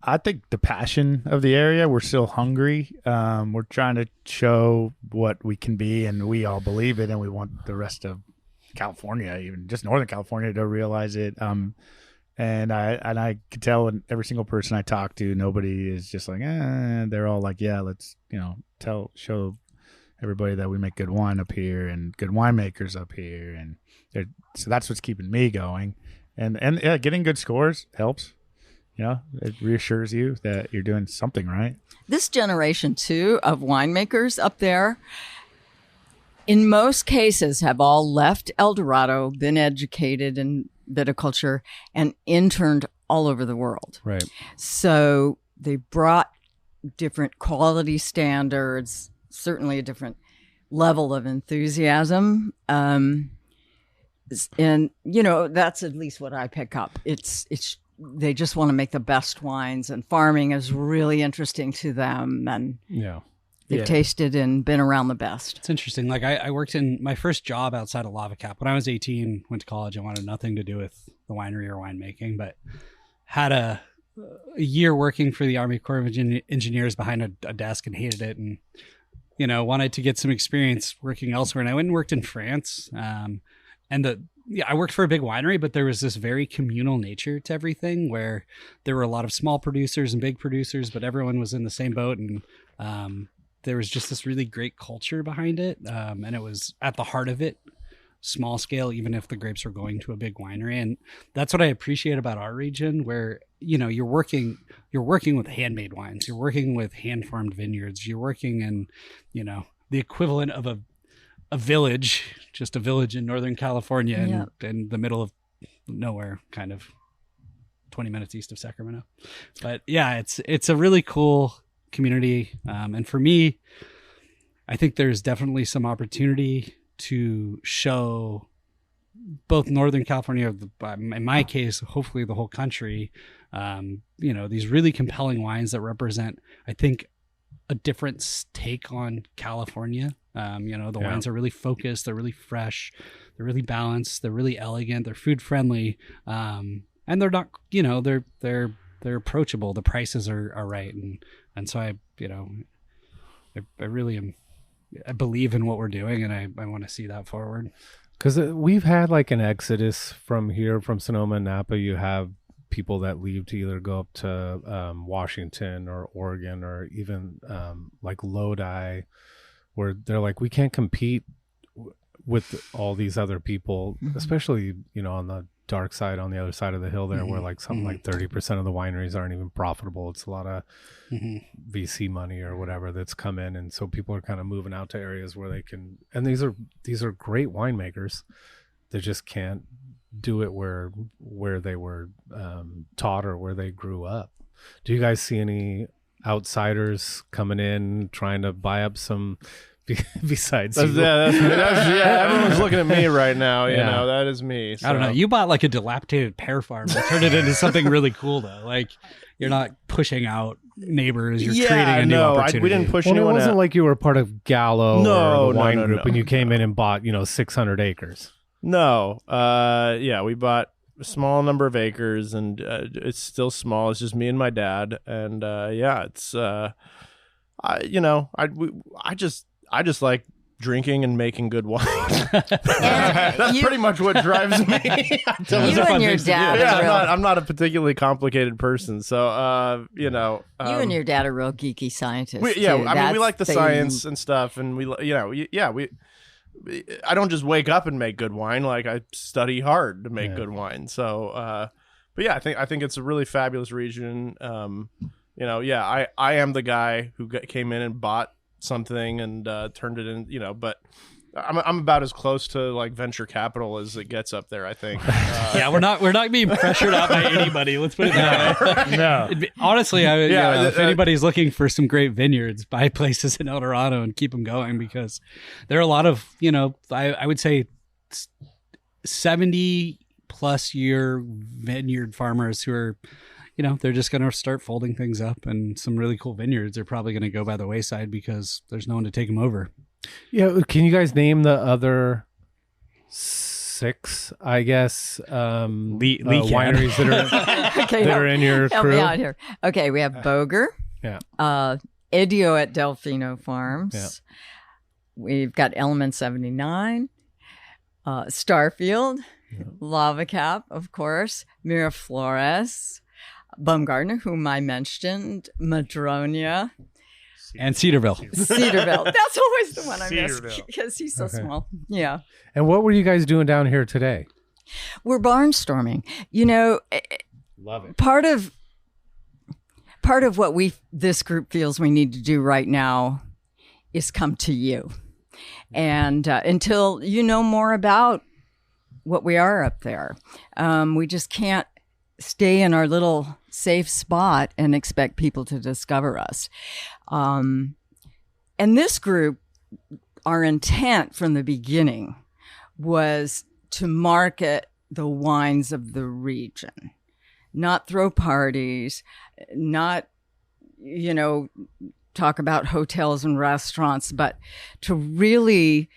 I think the passion of the area. We're still hungry. We're trying to show what we can be, and we all believe it, and we want the rest of California, even just Northern California, to realize it. And I could tell in every single person I talk to, nobody is just like, they're all like, yeah, let's, show everybody that we make good wine up here and good winemakers up here. And so that's what's keeping me going. And getting good scores helps. It reassures you that you're doing something right. This generation too of winemakers up there, in most cases, have all left El Dorado, been educated in viticulture, and interned all over the world. Right. So they brought different quality standards, certainly a different level of enthusiasm. And, that's at least what I pick up. They just want to make the best wines, and farming is really interesting to them. And yeah. they've tasted and been around the best. It's interesting. Like I worked in my first job outside of Lava Cap when I was 18, went to college. I wanted nothing to do with the winery or winemaking, but had a year working for the Army Corps of Engineers behind a desk and hated it. And, wanted to get some experience working elsewhere. And I went and worked in France. I worked for a big winery, but there was this very communal nature to everything where there were a lot of small producers and big producers, but everyone was in the same boat. And there was just this really great culture behind it. And it was at the heart of it, small scale, even if the grapes were going to a big winery. And that's what I appreciate about our region, where, you're working with handmade wines, you're working with hand farmed vineyards, you're working in, the equivalent of a village, just a village in Northern California and in the middle of nowhere, kind of 20 minutes east of Sacramento. But yeah, it's a really cool community. And for me, I think there's definitely some opportunity to show both Northern California, in my case, hopefully the whole country, these really compelling wines that represent, I think, a different take on California. The wines are really focused, they're really fresh, they're really balanced, they're really elegant, they're food friendly, and they're not, they're approachable. The prices are right, and so I really am. I believe in what we're doing, and I want to see that forward. Because we've had like an exodus from here, from Sonoma and Napa. You have people that leave to either go up to Washington or Oregon, or even like Lodi, where they're like, we can't compete with all these other people, especially, on the dark side, on the other side of the hill there, where like something like 30% of the wineries aren't even profitable. It's a lot of VC money or whatever that's come in. And so people are kind of moving out to areas where they can, and these are great winemakers. They just can't do it where they were taught or where they grew up. Do you guys see any outsiders coming in trying to buy up some besides you? Everyone's looking at me right now. You know, that is me. So. I don't know. You bought like a dilapidated pear farm and turned it into something really cool, though. Like, you're not pushing out neighbors. You're creating a new opportunity. We didn't push anyone. It wasn't out. like you were part of Gallo or the wine group and you came in and bought 600 acres. No. We bought a small number of acres, and it's still small. It's just me and my dad, and it's I just like drinking and making good wine. That's pretty much what drives me. You and your dad. I'm not a particularly complicated person, so you and your dad are real geeky scientists. We like the science and stuff, and I don't just wake up and make good wine. Like, I study hard to make good wine. So, I think it's a really fabulous region. I am the guy who came in and bought something and turned it in. But I'm about as close to like venture capital as it gets up there, I think. We're not being pressured out by anybody. Let's put it that way. No. Honestly, if anybody's looking for some great vineyards, buy places in El Dorado and keep them going, because there are a lot of, I would say 70 plus year vineyard farmers who are, they're just going to start folding things up, and some really cool vineyards are probably going to go by the wayside because there's no one to take them over. Yeah, can you guys name the other 6, I guess, wineries that are in your help crew? Me out here. Okay, we have Boger. Yeah. Edio at Delfino Farms. Yeah. We've got Element 79, Starfield, Lava Cap, of course, Miraflores, Baumgartner, whom I mentioned, Madronia. And Cedarville. That's always the one I miss because he's so small. Yeah. And what were you guys doing down here today? We're barnstorming. Love it. Part of what this group feels we need to do right now is come to you. And until you know more about what we are up there, we just can't stay in our little safe spot and expect people to discover us. And this group, our intent from the beginning was to market the wines of the region, not throw parties, not, talk about hotels and restaurants, but to really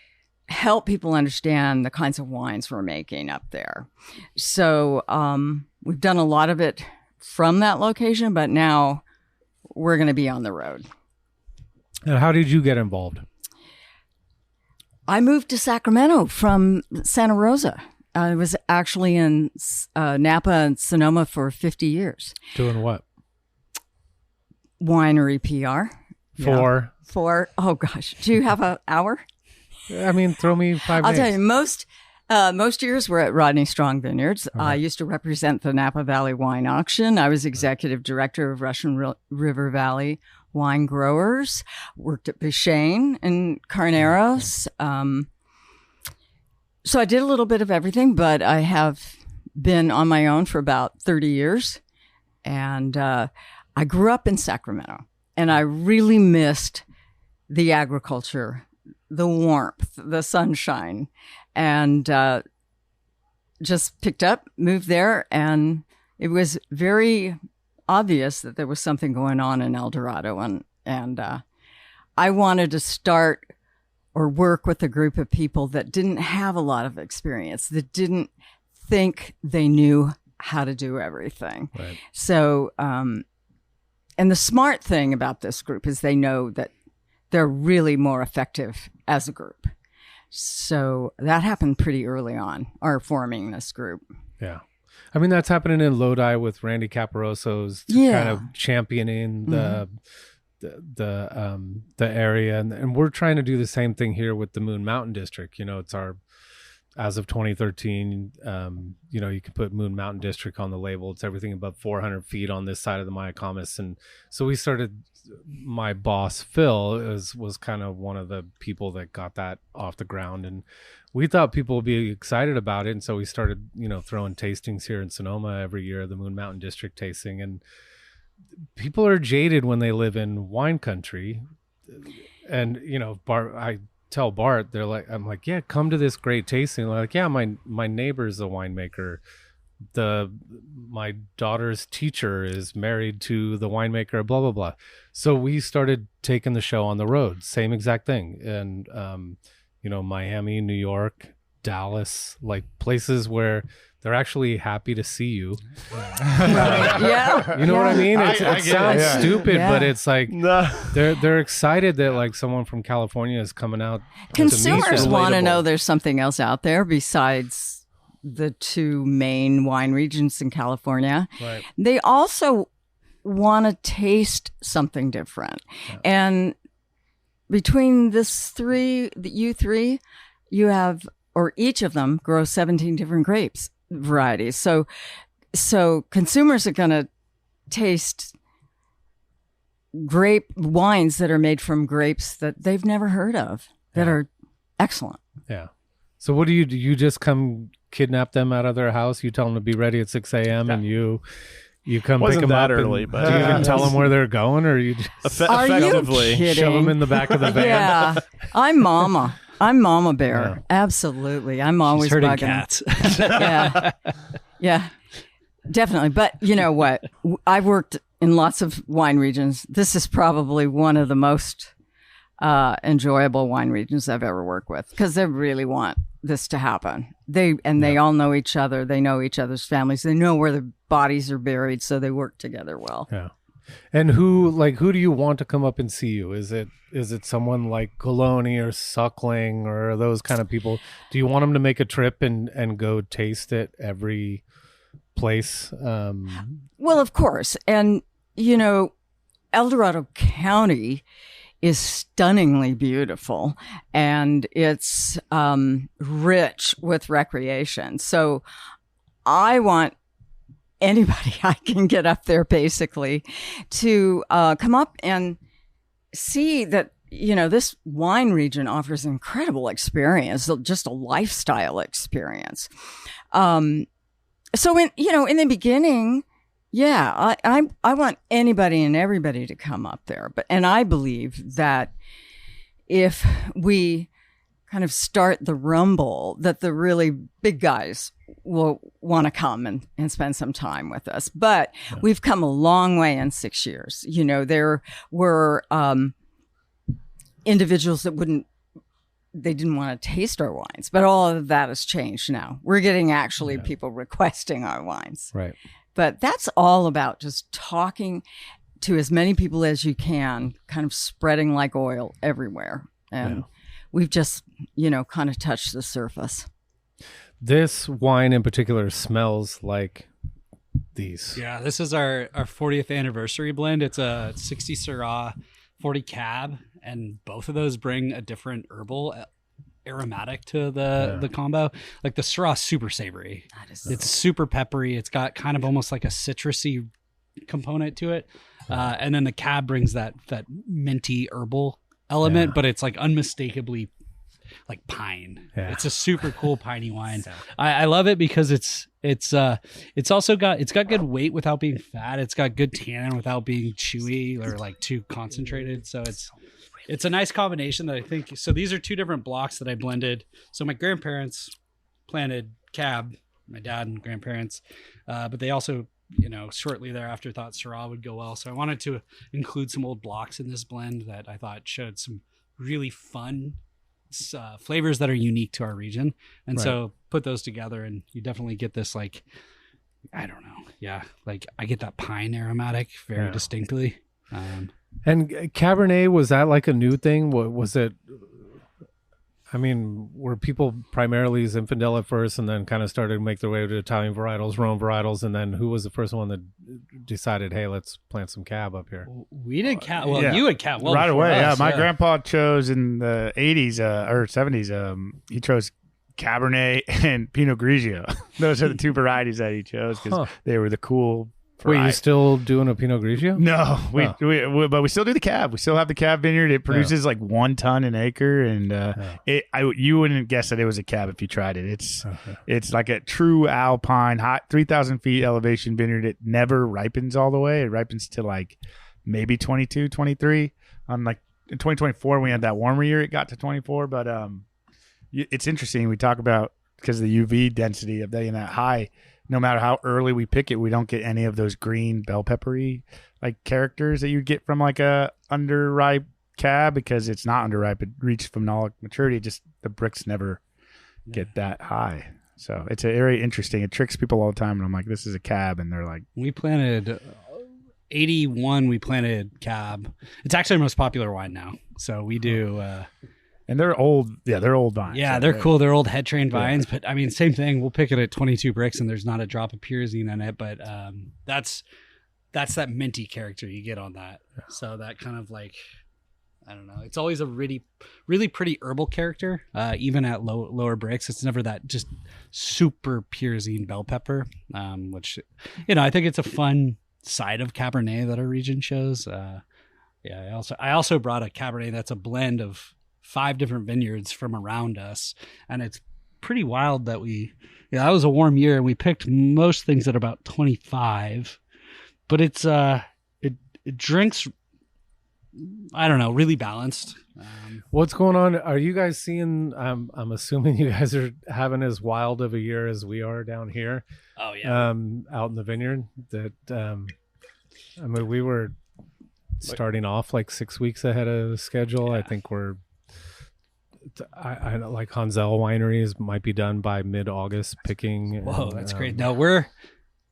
help people understand the kinds of wines we're making up there. So we've done a lot of it from that location, but now we're going to be on the road. And how did you get involved? I moved to Sacramento from Santa Rosa. I was actually in Napa and Sonoma for 50 years. Doing what? Winery PR. For, oh gosh, do you have an hour? I mean, throw me 5 I'll names. tell you, most years we're at Rodney Strong Vineyards. I used to represent the Napa Valley Wine Auction. I was executive director of Russian River Valley Wine Growers. Worked at Bishane and Carneros. So I did a little bit of everything, but I have been on my own for about 30 years. And I grew up in Sacramento, and I really missed the agriculture, the warmth, the sunshine, and just picked up, moved there, and it was very obvious that there was something going on in El Dorado, and I wanted to start or work with a group of people that didn't have a lot of experience, that didn't think they knew how to do everything. Right. So, and the smart thing about this group is they know that they're really more effective as a group. So that happened pretty early on, our forming this group. Yeah. I mean, that's happening in Lodi with Randy Caparoso's kind of championing the area. And we're trying to do the same thing here with the Moon Mountain District. You know, it's our, as of 2013, you know, you can put Moon Mountain District on the label. It's everything above 400 feet on this side of the Mayacamas. And so we started, my boss, Phil, was kind of one of the people that got that off the ground. And we thought people would be excited about it. And so we started, you know, throwing tastings here in Sonoma every year, the Moon Mountain District tasting. And people are jaded when they live in wine country. And, you know, I tell Bart, I'm like, yeah, come to this great tasting. They're like, yeah, my neighbor's a winemaker. My daughter's teacher is married to the winemaker, blah, blah, blah. So we started taking the show on the road, same exact thing. And, you know, Miami, New York, Dallas, like places where they're actually happy to see you. Yeah. You know what I mean? It sounds stupid, Yeah. but it's like they're excited that like someone from California is coming out. Consumers want to relatable. know there's something else out there besides the two main wine regions in California. Right. They also want to taste something different. Yeah. And between you three, you have, or each of them grows 17 different grapes varieties. So consumers are going to taste grape wines that are made from grapes that they've never heard of, that are excellent. Yeah. So what do? You just come kidnap them out of their house? You tell them to be ready at 6 a.m. and you come Wasn't pick them that up early, and but do you even tell them where they're going, or you just Are you effectively kidding? shove them in the back of the van? Yeah. I'm Mama Bear. Yeah. Absolutely. I'm always She's herding bugging. cats. Yeah. Yeah. Definitely. But you know what? I've worked in lots of wine regions. This is probably one of the most enjoyable wine regions I've ever worked with, because they really want this to happen. They all know each other. They know each other's families. They know where their bodies are buried, so they work together well. Yeah. And who do you want to come up and see you? Is it someone like Coloni or Suckling or those kind of people? Do you want them to make a trip and go taste it every place? Well, of course. And, you know, El Dorado County is stunningly beautiful, and it's rich with recreation. So I want anybody I can get up there basically to come up and see that, you know, this wine region offers incredible experience, just a lifestyle experience. So in the beginning, yeah, I want anybody and everybody to come up there. And I believe that if we kind of start the rumble that the really big guys will want to come and spend some time with us. But we've come a long way in 6 years. You know, there were individuals that they didn't want to taste our wines, but all of that has changed now. We're getting actually people requesting our wines. Right. But that's all about just talking to as many people as you can, kind of spreading like oil everywhere. And we've just, you know, kind of touched the surface. This wine in particular smells like these. Yeah, this is our 40th anniversary blend. It's a 60 Syrah, 40 Cab, and both of those bring a different herbal aromatic to the combo. Like the Syrah is super savory. It's super peppery. It's got kind of almost like a citrusy component to it. And then the Cab brings that minty herbal element, but it's like unmistakably like pine. It's a super cool piney wine. I love it because it's also got good weight without being fat. It's got good tannin without being chewy or like too concentrated. So it's a nice combination that I think. So these are two different blocks that I blended. So my grandparents planted Cab, my dad and grandparents, but they also, you know, shortly thereafter thought Syrah would go well. So I wanted to include some old blocks in this blend that I thought showed some really fun flavors that are unique to our region. And so put those together and you definitely get this, like, I don't know. Yeah. Like I get that pine aromatic very distinctly. And Cabernet, was that like a new thing? What was it? I mean, were people primarily Zinfandel at first and then kind of started to make their way to Italian varietals, Rhone varietals, and then who was the first one that decided, hey, let's plant some Cab up here? We did Cab. Well, you had Cab. Well, right away. us, My grandpa chose in the 80s or 70s. He chose Cabernet and Pinot Grigio. Those are the two varieties that he chose because they were the cool. Wait, you still doing a Pinot Grigio? No, but we still do the Cab. We still have the Cab vineyard. It produces like 1 ton an acre, and you wouldn't guess that it was a Cab if you tried it. It's like a true alpine, hot 3,000 feet elevation vineyard. It never ripens all the way. It ripens to like maybe 22, 23. On like in 2024, we had that warmer year. It got to 24, but it's interesting. We talk about because of the UV density of being that high. No matter how early we pick it, we don't get any of those green bell peppery like characters that you get from like a underripe Cab because it's not underripe. It reached phenolic maturity. Just the bricks never get that high. So it's a very interesting. It tricks people all the time. And I'm like, this is a Cab. And they're like, we planted 81. We planted Cab. It's actually our most popular wine now. So we do. And they're old. Yeah, they're old vines. Yeah, they're cool. They're old head trained vines. But I mean, same thing. We'll pick it at 22 bricks and there's not a drop of pyrazine in it. But that's that minty character you get on that. So that kind of like, I don't know. It's always a really, really pretty herbal character, even at lower bricks. It's never that just super pyrazine bell pepper, which, you know, I think it's a fun side of Cabernet that our region shows. I also brought a Cabernet that's a blend of 5 different vineyards from around us, and it's pretty wild that that was a warm year and we picked most things at about 25, but it's it drinks, I don't know, really balanced. What's going on? Are you guys seeing, I'm assuming you guys are having as wild of a year as we are down here. Oh yeah. Out in the vineyard that I mean, we were starting off like 6 weeks ahead of schedule. I think we're I like Hansel wineries might be done by mid-August picking. Whoa, that's great. No, we're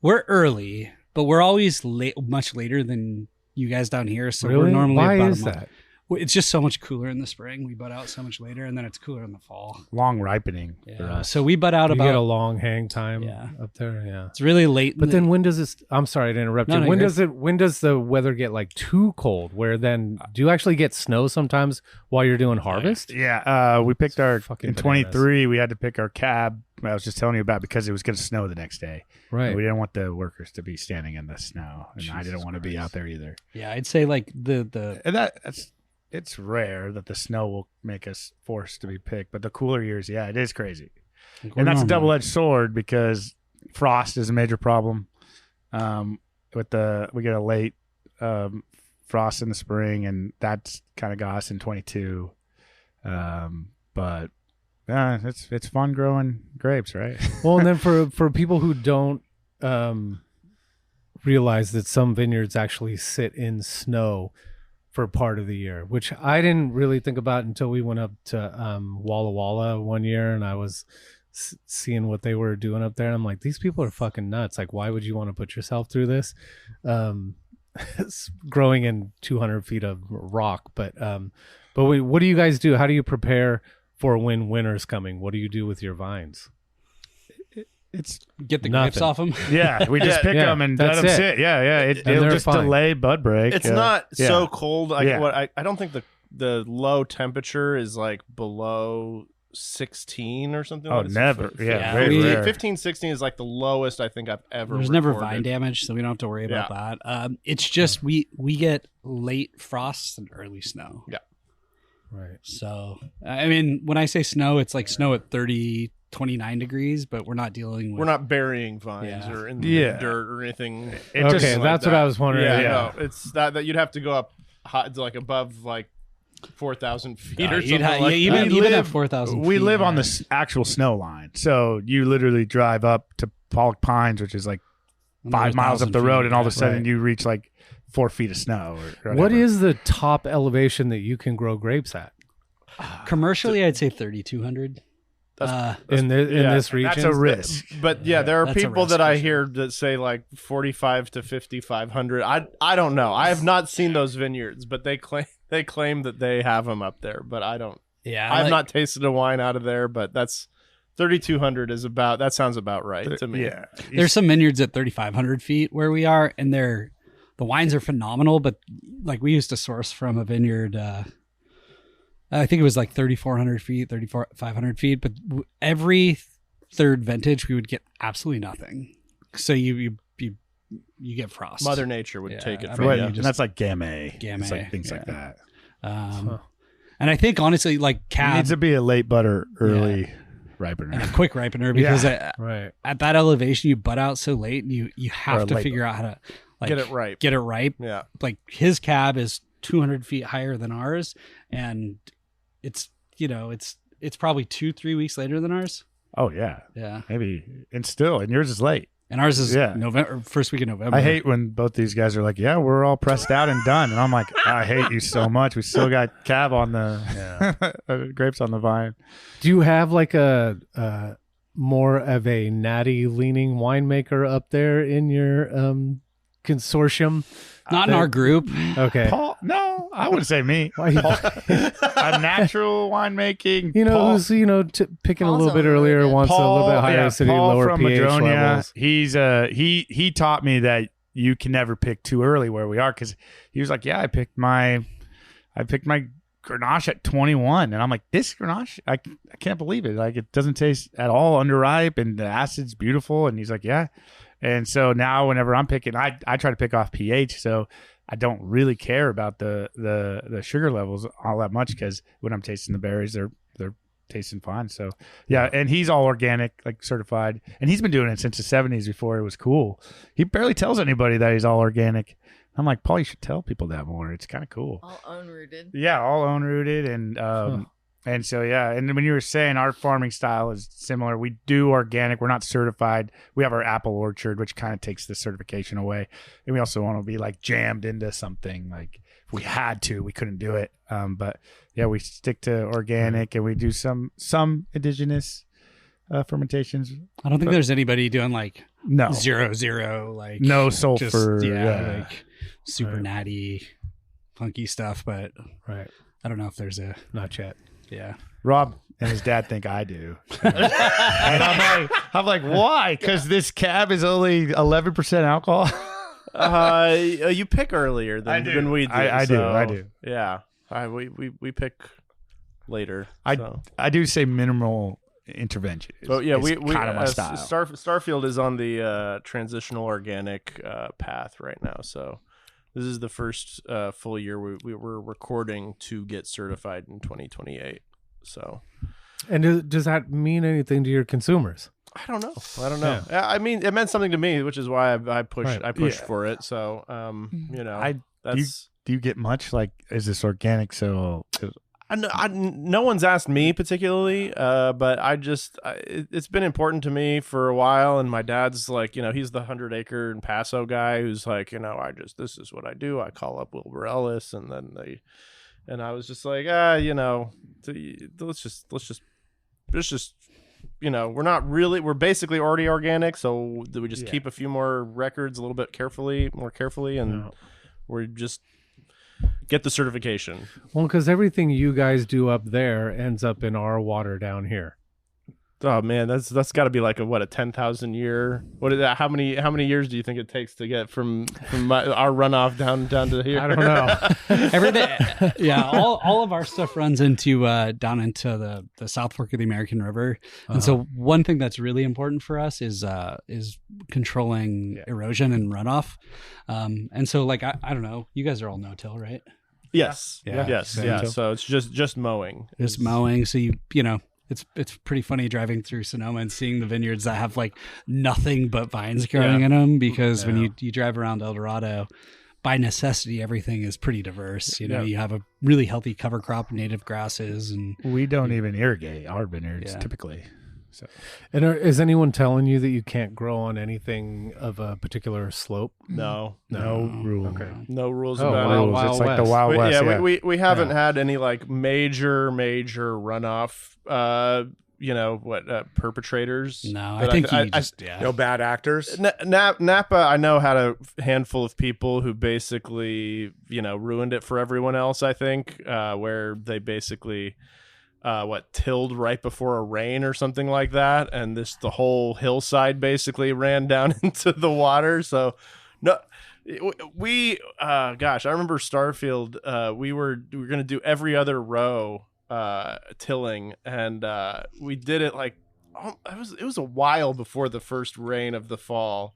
early, but we're always much later than you guys down here. So really? We're normally Why about is a month. that? It's just so much cooler in the spring. We bud out so much later, and then it's cooler in the fall. long ripening for Yeah. us. So we bud out You about get a long hang time Yeah. up there. Yeah. It's really late. But then when does this? I'm sorry to interrupt you. No, When you're when does the weather get like too cold? Where then do you actually get snow sometimes while you're doing harvest? Yeah, we picked our fucking in bananas. 23. We had to pick our Cab. I was just telling you about because it was going to snow the next day. Right. We didn't want the workers to be standing in the snow, and I didn't want to be out there either. yeah, I'd say like the And it's rare that the snow will make us forced to be picked, but the cooler years, yeah, it is crazy. And that's a double-edged sword because frost is a major problem. We get a late frost in the spring, and that's kind of got us in 22. But it's fun growing grapes, right? Well, and then for people who don't realize that some vineyards actually sit in snow for part of the year, which I didn't really think about until we went up to Walla Walla one year, and I was seeing what they were doing up there. I'm like, these people are fucking nuts. Like, why would you want to put yourself through this? Growing in 200 feet of rock, but what do you guys do? How do you prepare for when winter's coming? What do you do with your vines? It's Get the Nothing. grapes off them. yeah, we just pick Yeah, them and that's let them it. sit. Yeah. It'll they're just fine. delay bud break. It's not Yeah. so cold. Yeah. I don't think the low temperature is like below 16 or something. Oh, like that. never. So Yeah, Yeah, very we- rare. 15, 16 is like the lowest I think I've ever There's never recorded. vine damage, so we don't have to worry about that. It's just we get late frosts and early snow. Yeah. Right. So, I mean, when I say snow, it's like snow at 30, 29 degrees, but we're not dealing with... We're not burying vines Yeah. or in the Yeah. dirt or anything. It Okay, just- that's what I was wondering. Yeah, Yeah. no, it's that you'd have to go up high, like above like 4,000 feet or you'd something ha- like yeah, that. even at 4,000 We feet, live on yeah. the actual snow line, so you literally drive up to Pollock Pines, which is like Another 5 miles up 1,000 the road, feet, and all of a yeah. sudden Right. you reach like 4 feet of snow. Or What whatever. is the top elevation that you can grow grapes at Commercially, I'd say 3,200. in this region? That's a risk. But yeah, there are that's a people risk that for I sure. hear that say like 45 to 5,500. I don't know. I have not seen those vineyards, but they claim that they have them up there. But I don't. Yeah, I've not tasted a wine out of there, but that's 3,200 is about. That sounds about right to me. Yeah, There's some vineyards at 3,500 feet where we are, and the wines are phenomenal. But like we used to source from a vineyard, I think it was like 3,400 feet, 3,500 feet. But every third vintage, we would get absolutely nothing. So you get frost. Mother Nature would Yeah, take it I from mean, you. you and just- that's like Gamay. Gamay, It's like things like yeah. that. And I think honestly, like It cab needs to be a late butter, early ripener. and a quick ripener because Right. at that elevation, you bud out so late, and you Or have to late figure out how to like Get it ripe. Get it ripe. Yeah. Like his cab is 200 feet higher than ours, and it's it's probably 2-3 weeks later than ours. Oh yeah, Yeah, maybe. And yours is late. and ours is Yeah. November, first week of November. I hate when both these guys are like, "Yeah, we're all pressed out and done," and I'm like, "I hate you so much. We still got cab on the grapes on the vine." Do you have like a more of a natty leaning winemaker up there in your consortium? not in our group. Okay. Paul, no, I wouldn't say me. Why you- A natural winemaking. You know, Paul, who's picking a Paul's little bit overrated. earlier, wants a little bit higher yeah, acidity, Paul lower from pH Madronia, levels. He's he taught me that you can never pick too early where we are, because he was like, "Yeah, I picked my Grenache at 21," and I'm like, "This Grenache, I can't believe it. Like, it doesn't taste at all underripe, and the acid's beautiful." And he's like, "Yeah." And so now whenever I'm picking, I try to pick off pH, so I don't really care about the sugar levels all that much, because when I'm tasting the berries, they're tasting fine. So yeah, and he's all organic, like certified, and he's been doing it since the 70s before it was cool. He barely tells anybody that he's all organic. I'm like, Paul, you should tell people that more. It's kind of cool. All own rooted. Yeah, all own rooted, and so yeah, and when you were saying our farming style is similar, we do organic. We're not certified. We have our apple orchard, which kind of takes the certification away, and we also want to be like jammed into something. Like if we had to, we couldn't do it. But yeah, we stick to organic, and we do some indigenous fermentations. I don't think there's anybody doing like No, 0-0, like no just, sulfur. like super Right. natty, funky stuff. But Right. I don't know if there's a Not yet. yeah. Rob and his dad think I do. And I'm like, why? Because this cab is only 11% alcohol. You pick earlier than we do. I do. Yeah, we pick later. I so. I do say minimal intervention. But yeah, we kind of my style. Starfield is on the transitional organic path right now. So this is the first full year we were recording to get certified in 2028. So, And does that mean anything to your consumers? I don't know. I mean, it meant something to me, which is why I pushed Right. for it. So, do you get much like, is this organic? So No one's asked me particularly, but it's been important to me for a while. And my dad's like, he's the 100-acre in Paso guy who's like, this is what I do. I call up Wilbur Ellis, and then and I was just like, let's just, we're basically already organic. So we just keep a few more records a little bit more carefully. And we're just get the certification. Well, because everything you guys do up there ends up in our water down here. Oh man, that's got to be like a 10,000 year. What is that? How many years do you think it takes to get from our runoff down to here? I don't know. Everything, yeah. All of our stuff runs into down into the South Fork of the American River, and so one thing that's really important for us is controlling erosion and runoff. And so like I don't know, you guys are all no-till, right? Yes. Yeah. Yes. Yeah. So it's just mowing. Just mowing. So you know. It's pretty funny driving through Sonoma and seeing the vineyards that have like nothing but vines growing in them, because when you drive around El Dorado, by necessity, everything is pretty diverse. You have a really healthy cover crop, native grasses, and we don't even irrigate our vineyards typically. So, and is anyone telling you that you can't grow on anything of a particular slope? No rule. Okay. No rules about it. Wild it's like West. the Wild West. Yeah, we haven't had any like major runoff. Perpetrators. No, I think no bad actors. Napa, I know, had a handful of people who basically ruined it for everyone else. I think where they basically. Tilled right before a rain or something like that, and the whole hillside basically ran down into the water. So no, we I remember Starfield, we were going to do every other row tilling, and we did it like it was a while before the first rain of the fall,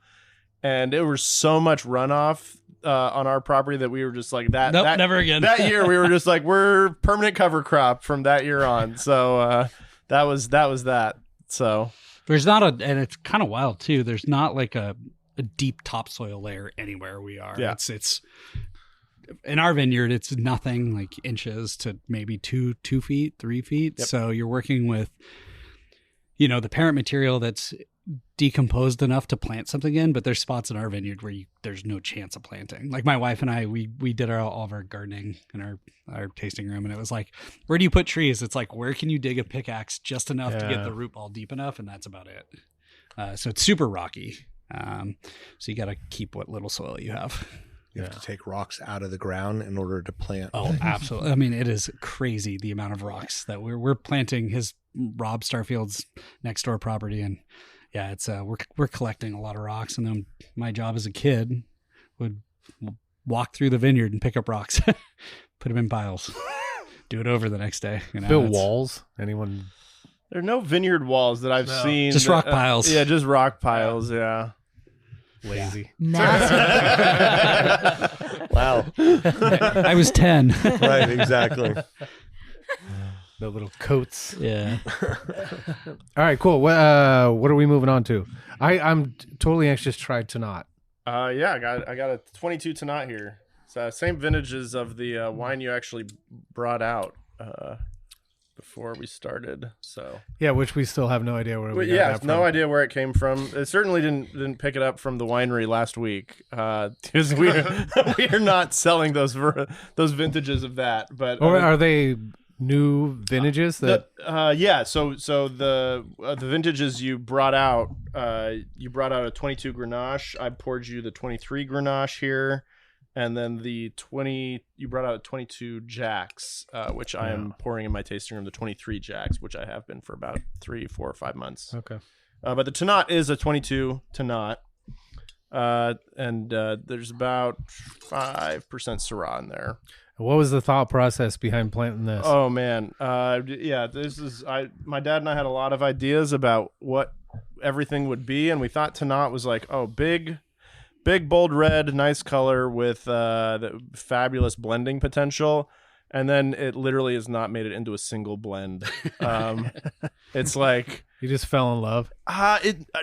and there was so much runoff on our property that we were just like that. Nope, never again. That year we were just like, we're permanent cover crop from that year on. So that was that. So there's not and it's kind of wild too. There's not like a deep topsoil layer anywhere we are. Yeah. It's in our vineyard, it's nothing like inches to maybe 2 feet, 3 feet. Yep. So you're working with, the parent material that's decomposed enough to plant something in, but there's spots in our vineyard where there's no chance of planting. Like my wife and I, we did all of our gardening in our tasting room, and it was like, where do you put trees? It's like, where can you dig a pickaxe just enough to get the root ball deep enough, and that's about it. So it's super rocky. So you got to keep what little soil you have. You have to take rocks out of the ground in order to plant. Oh, absolutely. I mean, it is crazy the amount of rocks that we're planting. Rob Starfield's next door property, and yeah, it's we're collecting a lot of rocks. And then my job as a kid would walk through the vineyard and pick up rocks, put them in piles, do it over the next day. Build walls. Anyone? There are no vineyard walls that I've seen. Just rock piles. Yeah, just rock piles. Yeah. Lazy. Massive. Wow. I was 10. Right, exactly. The little coats. Yeah. All right, cool. What are we moving on to? I'm totally anxious to try Tannat. Yeah, I got a 22 Tannat here. So same vintages of the wine you actually brought out before we started. So yeah, which we still have no idea where we got that from. No idea where it came from. It certainly didn't pick it up from the winery last week, because we are not selling those vintages of that. But or are they new vintages that? Yeah. So the vintages you brought out a 22 Grenache. I poured you the 23 Grenache here. And then you brought out 22 Jacks, which I am pouring in my tasting room, the 23 Jacks, which I have been for about 3, 4, or 5 months. Okay. But the Tannat is a 22 Tannat. And there's about 5% Syrah in there. What was the thought process behind planting this? Oh, man. Yeah, my dad and I had a lot of ideas about what everything would be. And we thought Tannat was like, big, bold red, nice color with the fabulous blending potential. And then it literally has not made it into a single blend. It's like... You just fell in love?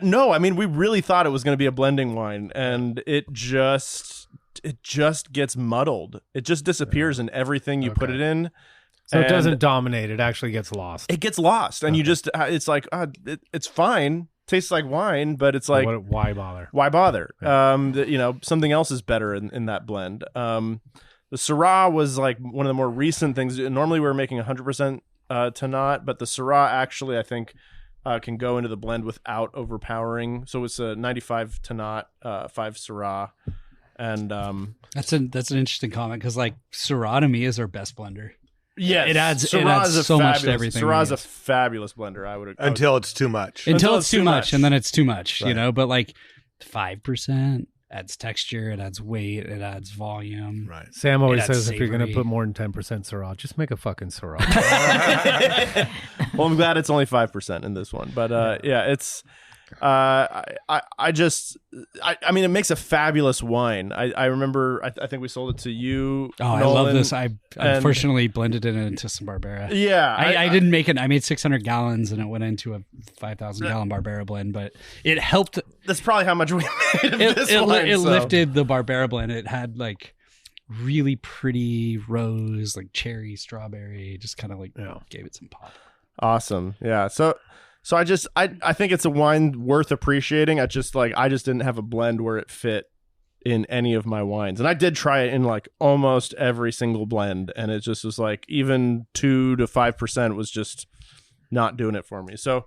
No, I mean, we really thought it was going to be a blending wine, and it just gets muddled. It just disappears in everything you put it in. So it doesn't dominate. It actually gets lost. It gets lost, and you just it's like it's fine. Tastes like wine, but it's like why bother? Why bother? Yeah. Something else is better in that blend. The Syrah was like one of the more recent things. Normally we were making 100% Tannat, but the Syrah actually I think can go into the blend without overpowering. So it's a 95 Tannat, 5 Syrah, and that's an interesting comment because like Syrah to me is our best blender. Yeah, it adds so much to everything. Syrah's a fabulous blender. Until it's too much. Until it's too much, and then it's too much. Right. But like 5% adds texture, it adds weight, it adds volume. Right. Sam always It says adds if you're going to savory. put more than 10% Syrah, just make a fucking Syrah. Well, I'm glad it's only 5% in this one, but it's. I mean, it makes a fabulous wine. I remember, I think we sold it to you. Oh, Nolan, I love this. I unfortunately blended it into some Barbera. Yeah, I didn't make it. I made 600 gallons and it went into a 5,000 gallon Barbera blend, but it helped. That's probably how much we made of this It wine. lifted the Barbera blend. It had like really pretty rose, like cherry, strawberry, just kind of like gave it some pop. Awesome. Yeah. So I think it's a wine worth appreciating. I just didn't have a blend where it fit in any of my wines. And I did try it in like almost every single blend. And it just was like even 2 to 5% was just not doing it for me. So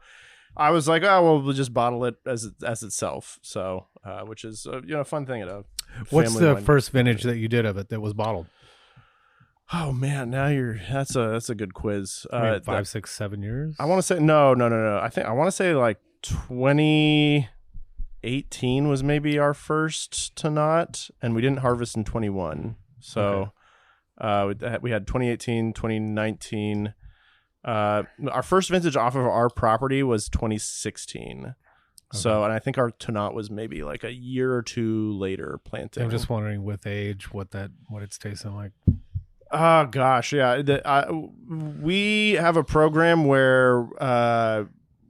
I was like, oh, well, we'll just bottle it as itself. So, which is a fun thing at a What's family the wine. first vintage that you did of it that was bottled? Oh man, now that's a good quiz. 5, 6, 7 years? I want to say no. I want to say like 2018 was maybe our first Tannat, and we didn't harvest in 21. So we had 2018, 2019. Our first vintage off of our property was 2016. Okay. So, and I think our Tannat was maybe like a year or two later planting. I'm just wondering with age what it's tasting like. Oh gosh, yeah. We have a program where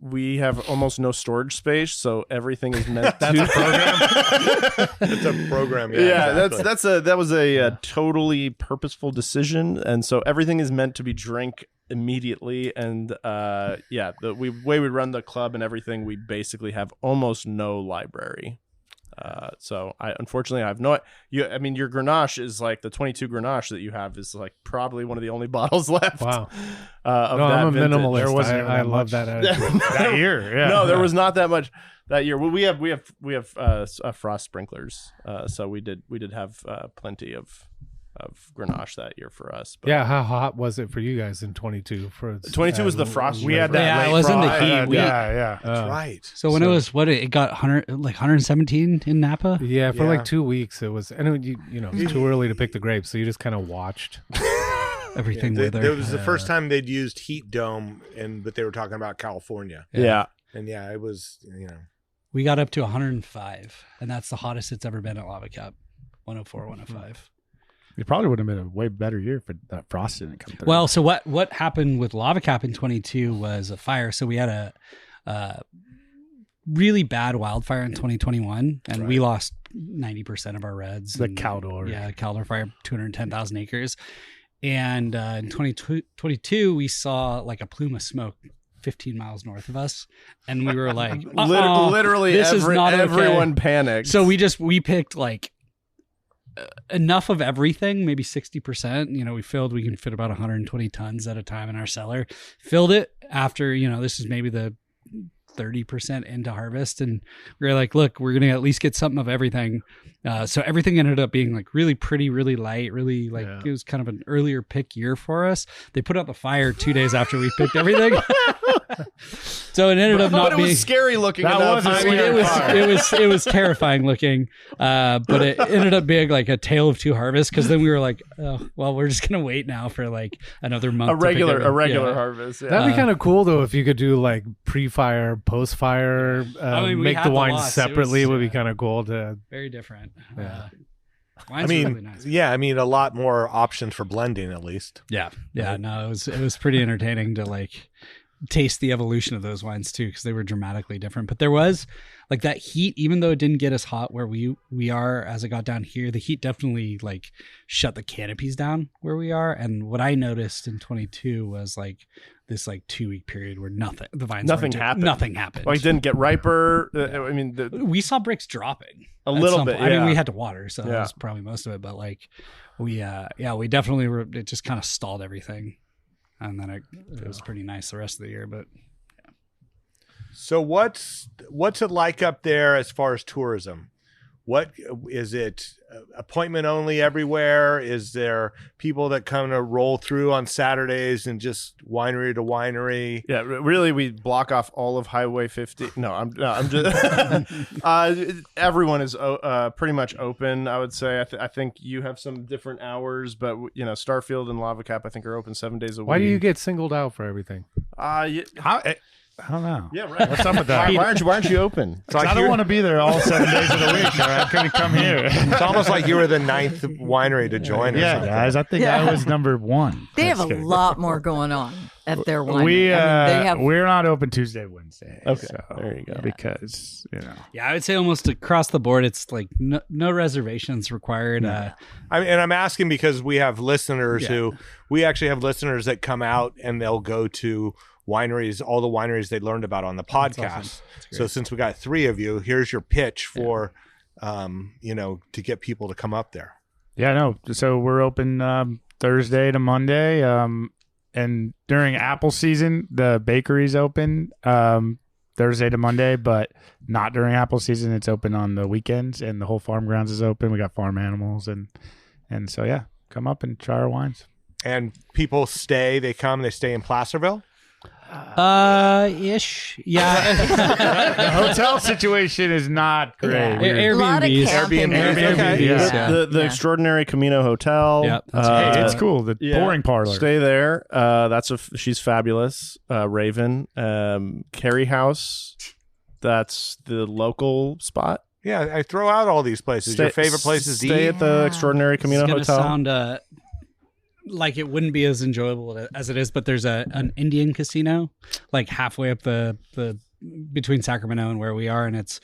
we have almost no storage space, so everything is meant to. That's a program. It's a program. Yeah, exactly. that was a totally purposeful decision, and so everything is meant to be drank immediately. And the way we run the club and everything, we basically have almost no library. So I unfortunately have no. I mean, your Grenache is like the 22 Grenache that you have is like probably one of the only bottles left. Wow. Of no, that I'm a vintage. minimalist. There wasn't I love that attitude. that year. Yeah. No, there was not that much that year. Well, we have frost sprinklers, so we did have plenty of Grenache that year for us. But Yeah, how hot was it for you guys in 22? 22 was the frost. We had that. Yeah, late it was in the frost. heat. Yeah. That's right. So when it was it got 117 in Napa. Yeah, for Yeah. like 2 weeks it was, and it was too early to pick the grapes, so you just kind of watched. Everything It wither. was the first time they'd used heat dome, but they were talking about California. Yeah. And yeah, it was, We got up to 105, and that's the hottest it's ever been at Lava Cap. 104, 105. It probably would have been a way better year if that frost didn't come through. Well, so what happened with Lava Cap in 22 was a fire. So we had a really bad wildfire in 2021, and we lost 90% of our reds. The and, Caldor. Yeah, Caldor fire, 210,000 acres. And in 2022, we saw like a plume of smoke 15 miles north of us, and we were like, literally this is not okay. everyone panicked. So we picked like enough of everything, maybe 60%. We can fit about 120 tons at a time in our cellar. Filled it after, this is maybe the 30% into harvest, and we were like, look, we're gonna at least get something of everything. So everything ended up being like really pretty, really light, really like It was kind of an earlier pick year for us. They put out the fire 2 days after we picked everything. So it ended up not but it being was scary looking. That enough. was a I mean, scary it was terrifying looking, but it ended up being like a tale of two harvests, because then we were like, oh, well, we're just gonna wait now for like another month. a regular Yeah. harvest. Yeah. That'd be kind of cool though if you could do like pre-fire, post-fire, we make had the the wine loss. It separately. was, would be kind of cool to. Very different. Yeah. Wine's really nice. a lot more options for blending at least. Yeah. No, it was pretty entertaining to like taste the evolution of those wines too, because they were dramatically different. But there was like that heat, even though it didn't get as hot where we are as it got down here, the heat definitely like shut the canopies down where we are. And what I noticed in 22 was like this like 2-week period where nothing happened. Like didn't get riper. I mean, we saw bricks dropping a little bit. I mean, we had to water, so that was probably most of it. But like we definitely were. It just kind of stalled everything, and then it was pretty nice the rest of the year. But so what's it like up there as far as tourism? What is it? Appointment only everywhere? Is there people that kind of roll through on Saturdays and just winery to winery? Yeah, really, we block off all of Highway 50. No, I'm just. Everyone is pretty much open. I would say. I think you have some different hours, but Starfield and Lava Cap I think are open 7 days a week. Why do you get singled out for everything? I don't know. Yeah, right. What's up with that? Why aren't you open? Like I don't want to be there all 7 days of the week. Or I couldn't come here. It's almost like you were the 9th winery to join. Yeah, something. guys. I think I was number 1. They have a lot more going on at their winery. We're not open Tuesday, Wednesday. Okay, so, there you go. Because yeah, I would say almost across the board, it's like no reservations required. I'm asking because we have listeners we actually have listeners that come out and they'll go to wineries, all the wineries they learned about on the podcast. Awesome. So since we got 3 of you, here's your pitch for, to get people to come up there. Yeah, no. So we're open Thursday to Monday. And during apple season, the bakery's open Thursday to Monday, but not during apple season. It's open on the weekends, and the whole farm grounds is open. We got farm animals, and so yeah, come up and try our wines. And people stay in Placerville? Ish. Yeah. The hotel situation is not great. A lot of camping. Airbnb. Okay. Yeah. The Extraordinary Camino Hotel. Yep. Hey, it's cool. The pouring parlor. Stay there. She's fabulous. Raven. Carrie House. That's the local spot. Yeah, I throw out all these places. Your favorite places to stay eat? at the Extraordinary Camino Hotel. Hotel. Sound like it wouldn't be as enjoyable as it is, but there's an Indian casino like halfway up the between Sacramento and where we are, and it's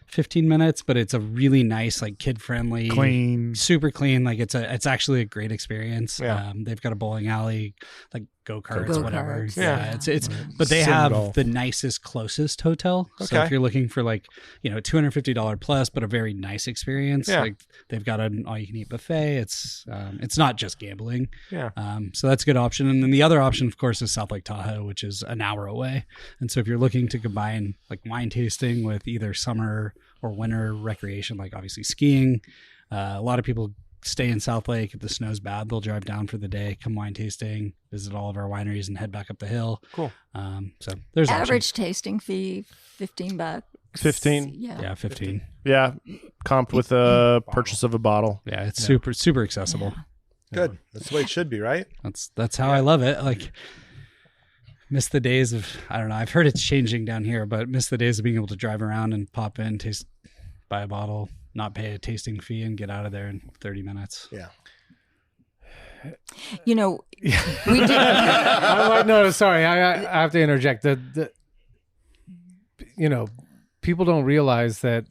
15 minutes, but it's a really nice, like kid friendly, clean, super clean. Like it's actually a great experience. Yeah. They've got a bowling alley, like go-karts, whatever. Yeah. It's but they have the nicest, closest hotel. So if you're looking for like, $250 plus, but a very nice experience, like they've got an all-you-can-eat buffet. It's not just gambling. Yeah. So that's a good option. And then the other option, of course, is South Lake Tahoe, which is an hour away. And so if you're looking to combine like wine tasting with either summer or winter recreation, like obviously skiing, a lot of people stay in South Lake. If the snow's bad, they'll drive down for the day, come wine tasting, visit all of our wineries, and head back up the hill. Cool. So there's average options. tasting fee $15. 15. Yeah, 15. Yeah, comped with a purchase of a bottle. Yeah, it's super accessible. Good. That's the way it should be, right? That's how I love it. Like, miss the days of, I don't know, I've heard it's changing down here, but miss the days of being able to drive around and pop in, taste, buy a bottle, not pay a tasting fee, and get out of there in 30 minutes. Yeah. We did. No, sorry, I have to interject. People don't realize that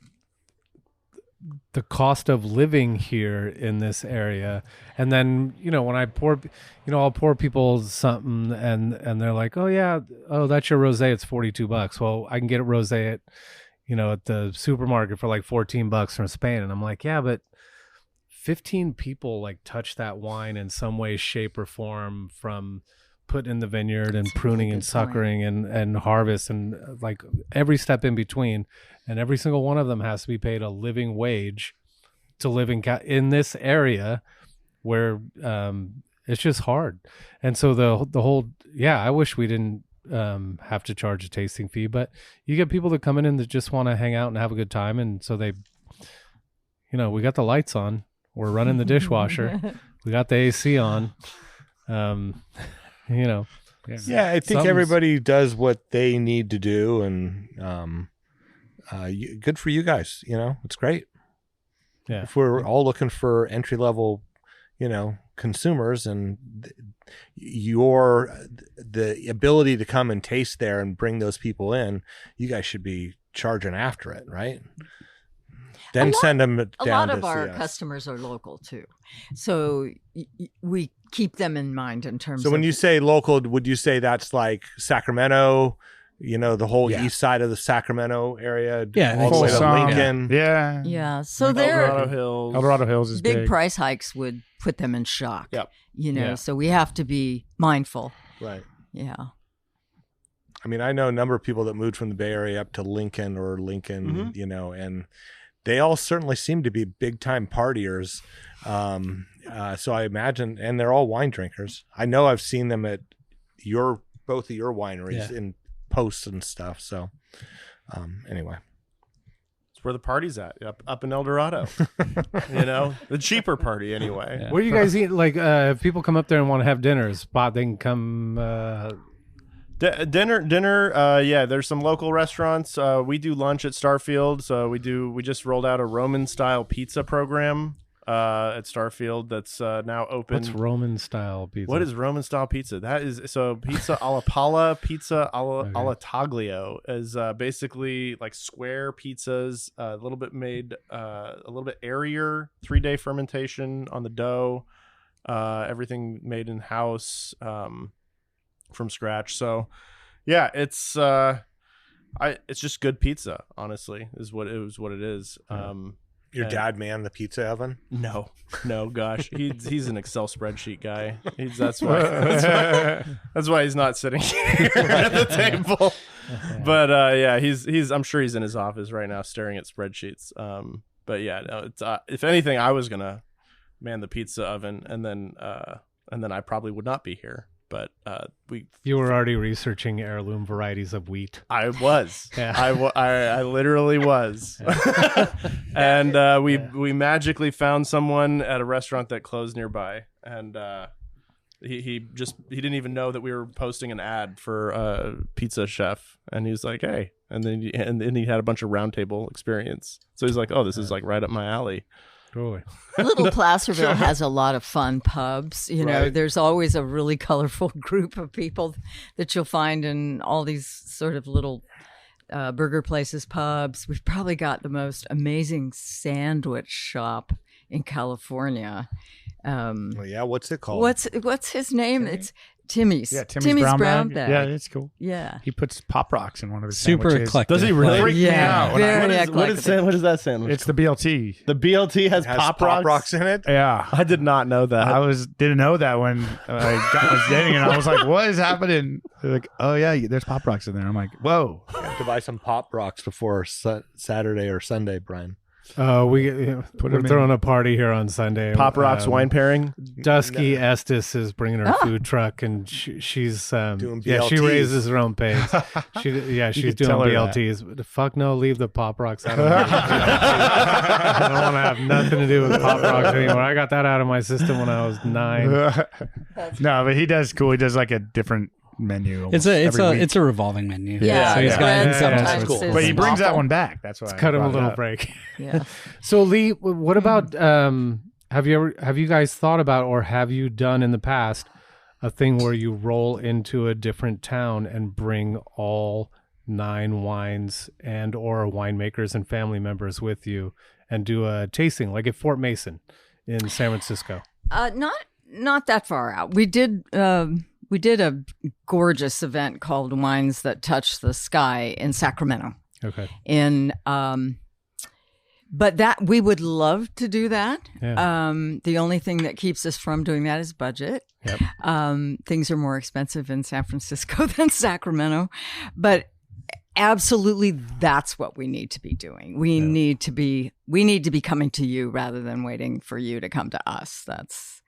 the cost of living here in this area, and then when I pour, I'll pour people something, and they're like, oh that's your rosé, it's $42. Well, I can get a rosé at at the supermarket for like $14 from Spain, and I'm like, yeah, but 15 people like touch that wine in some way, shape, or form, from putting in the vineyard and pruning and suckering and harvest and like every step in between, and every single one of them has to be paid a living wage to live in this area where it's just hard. And so the whole I wish we didn't have to charge a tasting fee, but you get people that come in and that just want to hang out and have a good time, and so they we got the lights on, we're running the dishwasher, we got the AC on, I think everybody does what they need to do, and good for you guys. It's great. Yeah. If we're all looking for entry level, consumers, and the ability to come and taste there and bring those people in, you guys should be charging after it, right? Then send them down. A lot of to our see us. customers are local too, so we keep them in mind in terms. So when you say local, would you say that's like Sacramento? The whole east side of the Sacramento area, all the way to Lincoln. Yeah. So there, Eldorado Hills is big big. price hikes would put them in shock. Yep. So we have to be mindful. Right. Yeah. I mean, I know a number of people that moved from the Bay Area up to Lincoln, and they all certainly seem to be big time partiers. So I imagine, and they're all wine drinkers. I know I've seen them at both of your wineries in posts and stuff. So anyway, it's where the party's at, up in El Dorado. The cheaper party anyway. Where do you guys eat? Like, if people come up there and want to have dinner, spot they can come. Dinner. There's some local restaurants. We do lunch at Starfield. So we just rolled out a Roman style pizza program at Starfield that's now open. What's Roman style pizza? What is Roman style pizza? That is pizza alla palla, pizza alla taglio is basically like square pizzas, a little bit made a little bit airier, 3-day fermentation on the dough, everything made in house from scratch. So yeah, it's just good pizza, honestly, is what it is. Your dad manned the pizza oven? No, gosh, he's an Excel spreadsheet guy. That's why he's not sitting here at the table. But he's I'm sure he's in his office right now staring at spreadsheets. But yeah, no, it's if anything, I was gonna man the pizza oven, and then I probably would not be here. But you were already researching heirloom varieties of wheat. I was. Yeah. I literally was. And we magically found someone at a restaurant that closed nearby, and he didn't even know that we were posting an ad for a pizza chef, and he was like, "Hey," and then he had a bunch of roundtable experience, so he's like, "Oh, this is like right up my alley." Totally. Little Placerville has a lot of fun pubs. There's always a really colorful group of people that you'll find in all these sort of little burger places, pubs. We've probably got the most amazing sandwich shop in California. What's it called? What's his name? It's Timmy's. Yeah, Timmy's brown bag. Yeah, it's cool. Yeah. He puts Pop Rocks in one of his Super sandwiches. eclectic. Does he really? Freaked me out. Very eclectic. What is that sandwich? It's the BLT. The BLT has Pop Rocks in it? Yeah. I did not know that. I didn't know that when I was dating, and I was like, what is happening? They're like, oh yeah, there's Pop Rocks in there. I'm like, whoa. You have to buy some Pop Rocks before Saturday or Sunday, Brian. We're throwing a party here on Sunday. Pop Rocks wine pairing. Dusky Estes is bringing her food truck, and she's doing BLTs. Yeah, she raises her own pigs. She's doing BLTs. Fuck no, leave the Pop Rocks out of it. I don't want to have nothing to do with Pop Rocks anymore. I got that out of my system when I was 9. No, but he does cool. He does like a different menu. It's a revolving menu. Yeah, so he's got sometimes cool. it's But he brings that awful. one back. That's why. Let's cut him a brought it little up. break. Yeah. So Lee, what about have you guys thought about, or have you done in the past, a thing where you roll into a different town and bring all 9 wines and or winemakers and family members with you and do a tasting like at Fort Mason in San Francisco? Not that far out. We did a gorgeous event called Wines That Touch the Sky in Sacramento. Okay. But that we would love to do that. Yeah. The only thing that keeps us from doing that is budget. Yep. Things are more expensive in San Francisco than Sacramento, but absolutely, that's what we need to be doing. We need to be coming to you rather than waiting for you to come to us. That's,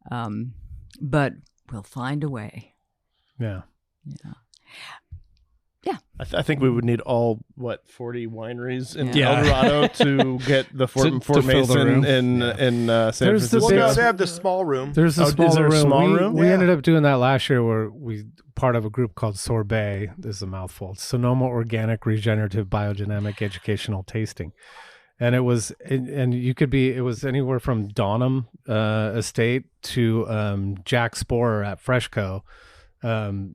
but we'll find a way. Yeah. I think we would need all 40 wineries in El Dorado to get the Fort fill the Mason room. in San Francisco. Well, no, they have the small room. There's a is smaller there a room. small room? We ended up doing that last year, where we part of a group called Sorbet. This is a mouthful. Sonoma Organic Regenerative Biodynamic Educational Tasting. And it was, and you could be, it was anywhere from Donham Estate to Jack Sporer at Freshco.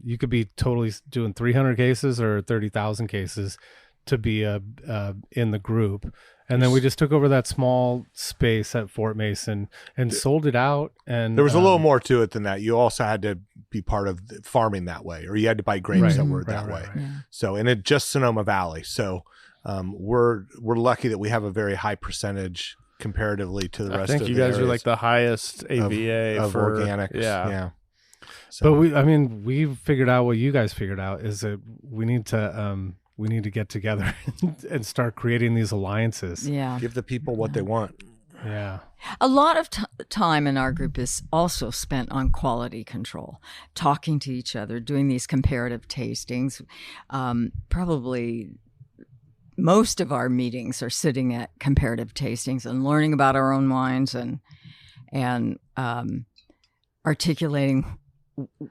You could be totally doing 300 cases or 30,000 cases to be in the group. And then we just took over that small space at Fort Mason and sold it out. And there was a little more to it than that. You also had to be part of farming that way, or you had to buy grapes that were that way. Right. So, and it just Sonoma Valley. So we're lucky that we have a very high percentage comparatively to the rest of the I think you guys are areas like the highest AVA of for organics. Yeah. So, but we figured out what you guys figured out is that we need to get together and start creating these alliances. Yeah. give the people what they want. Yeah. A lot of time in our group is also spent on quality control, talking to each other, doing these comparative tastings. Probably most of our meetings are sitting at comparative tastings and learning about our own wines and articulating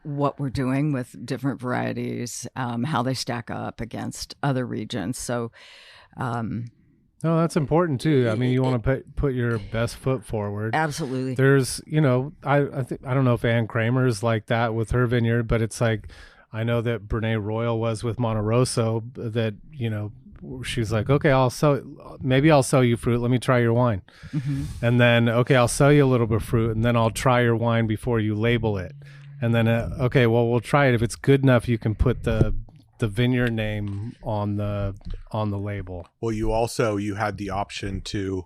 what we're doing with different varieties, how they stack up against other regions. So, No, that's important too. I mean, you want to put your best foot forward. absolutely. There's, I think, I don't know if Ann Kramer is like that with her vineyard, but it's like, I know that Brene Royal was with Monte Rosso, that, she's like, okay, maybe I'll sell you fruit. Let me try your wine. Mm-hmm. And then, okay, I'll sell you a little bit of fruit, and then I'll try your wine before you label it. And then, okay, well, we'll try it. If it's good enough, you can put the vineyard name on the label. Well, you had the option to,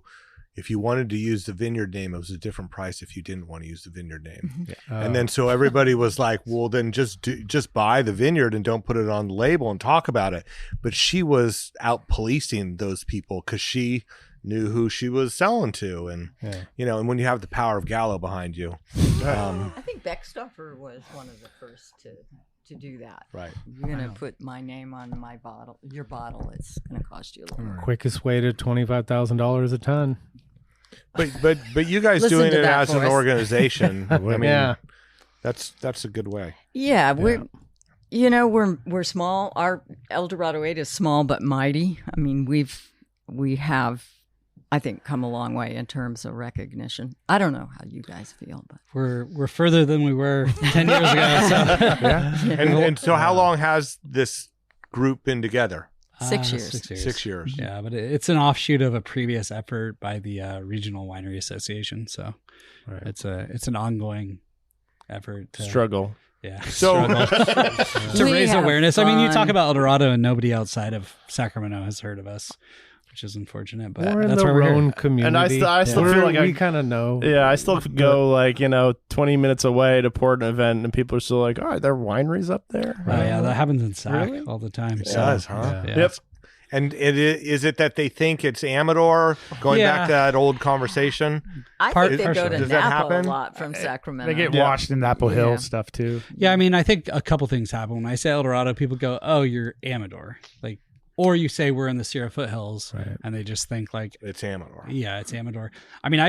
if you wanted to use the vineyard name, it was a different price if you didn't want to use the vineyard name. Mm-hmm. Yeah. And then so everybody was like, well, then just buy the vineyard and don't put it on the label and talk about it. But she was out policing those people because she knew who she was selling to. And, and when you have the power of Gallo behind you. I think Beckstoffer was one of the first to do that. Right. You're going to put my name on my bottle, your bottle, it's going to cost you a little more. Quickest way to $25,000 a ton. But you guys Listen doing to it that as an voice. organization, I mean, Yeah. that's a good way. Yeah, we're small. Our El Dorado 8 is small but mighty. I mean, we have, I think, come a long way in terms of recognition. I don't know how you guys feel, but We're further than we were 10 years ago. So. And so how long has this group been together? 6 years. 6 years. 6 years. Yeah, but it's an offshoot of a previous effort by the Regional Winery Association. So it's an ongoing effort to Struggle. Yeah. So to We raise have awareness. I mean, you fun. talk about El Dorado and nobody outside of Sacramento has heard of us, which is unfortunate, but We're in that's the where we're Roan here. community. And I still feel like we kind of know. Yeah, I still go 20 minutes away to port an event, and people are still like, "Oh, are there wineries up there?" Oh yeah, that happens in Sac Really? all the time. It does, huh? Yeah. Yep. And is it that they think it's Amador? Going back to that old conversation. I Part- think they go partially. to Does that Napa happen? a lot from Sacramento. They get Yeah. washed in Apple Yeah. Hill stuff too. Yeah, I mean, I think a couple things happen. When I say El Dorado, people go, "Oh, you're Amador," or you say we're in the Sierra foothills, Right. and they just think like, It's Amador. yeah, it's Amador. I mean,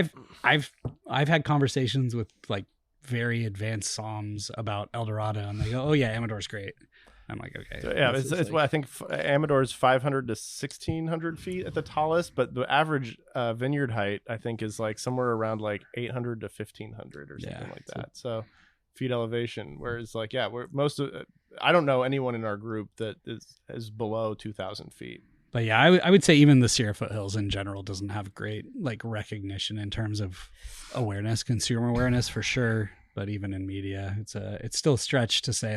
I've had conversations with very advanced somms about El Dorado, and they go, "Oh yeah, Amador's great." I'm like, okay, So, yeah, this is it's what I think Amador is 500 to 1,600 feet at the tallest, but the average vineyard height I think is somewhere around 800 to 1,500 or something like that. So feet elevation, whereas we're I don't know anyone in our group that is below 2,000 feet. But yeah, I would say even the Sierra foothills in general doesn't have great recognition in terms of awareness, consumer awareness for sure. But even in media, it's still a stretch to say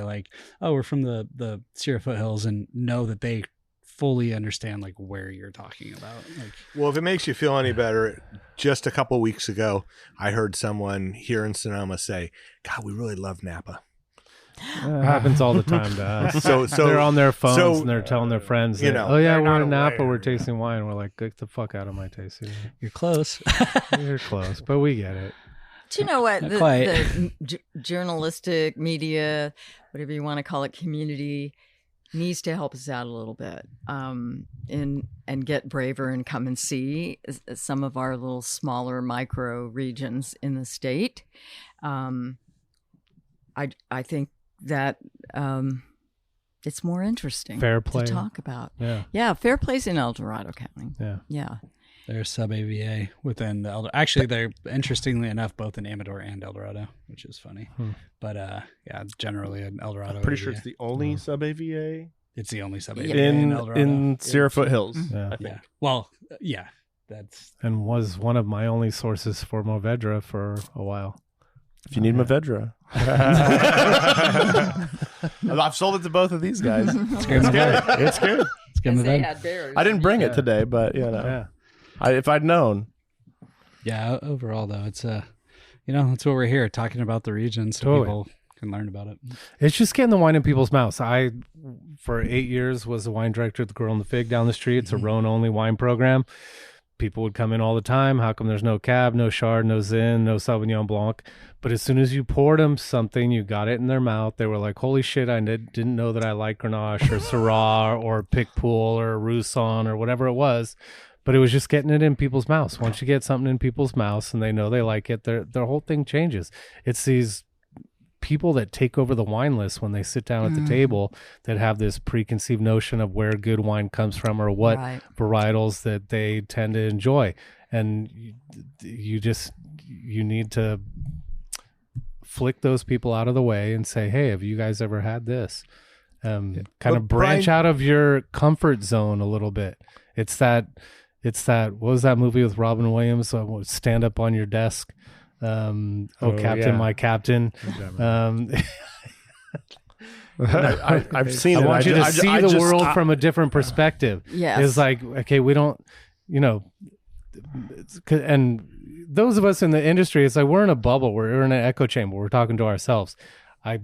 oh, we're from the Sierra foothills and know that they fully understand where you're talking about. Well, if it makes you feel any better, just a couple weeks ago, I heard someone here in Sonoma say, "God, we really love Napa." It happens all the time to us. So They're on their phones so, and they're telling their friends, you that, know, "Oh yeah, they're we're not in Napa. aware. We're tasting wine." We're like, "Get the fuck out of my tasting." You're close. You're close, but we get it. Do you know what Not the quite. journalistic media, whatever you want to call it, community needs to help us out a little bit, and get braver and come and see some of our little smaller micro regions in the state. I think that it's more interesting Fair play. to talk about. Yeah. Yeah, fair play's in El Dorado County. Yeah. Yeah. They're sub AVA within the Eldorado. Actually, they're interestingly enough both in Amador and Eldorado, which is funny. But yeah, generally an Eldorado. I'm pretty sure AVA. it's the only sub AVA It's the only sub AVA in Eldorado. Sierra Foothills. Yeah. I think. Yeah. Well, yeah, that's And was one of my only sources for Movedra for a while. If you need Movedra, I've sold it to both of these guys. it's good. It's good. It's good. They Movedra. had theirs. I didn't bring it today, but Yeah. if I'd known. Yeah. Overall, though, it's that's what we're here talking about the region, so Totally. people can learn about it. It's just getting the wine in people's mouths. I, for 8 years, was the wine director at the Girl and the Fig down the street. It's a Rhone-only wine program. People would come in all the time. How come there's no Cab, no Chard, no Zin, no Sauvignon Blanc? But as soon as you poured them something, you got it in their mouth. They were like, holy shit, I didn't know that I liked Grenache or Syrah or Picpoul or Roussan or whatever it was. But it was just getting it in people's mouths. Once you get something in people's mouths and they know they like it, their whole thing changes. It's these people that take over the wine list when they sit down at the table that have this preconceived notion of where good wine comes from or what Right. varietals that they tend to enjoy. And you need to flick those people out of the way and say, hey, have you guys ever had this? Kind of branch Brian- out of your comfort zone a little bit. It's that, what was that movie with Robin Williams? Stand Up on Your Desk. Captain, yeah. my captain. I've seen I it. want you to see I the just- world from a different perspective. Yes. It's like, okay, we don't, and those of us in the industry, it's like we're in a bubble. We're in an echo chamber. We're talking to ourselves. I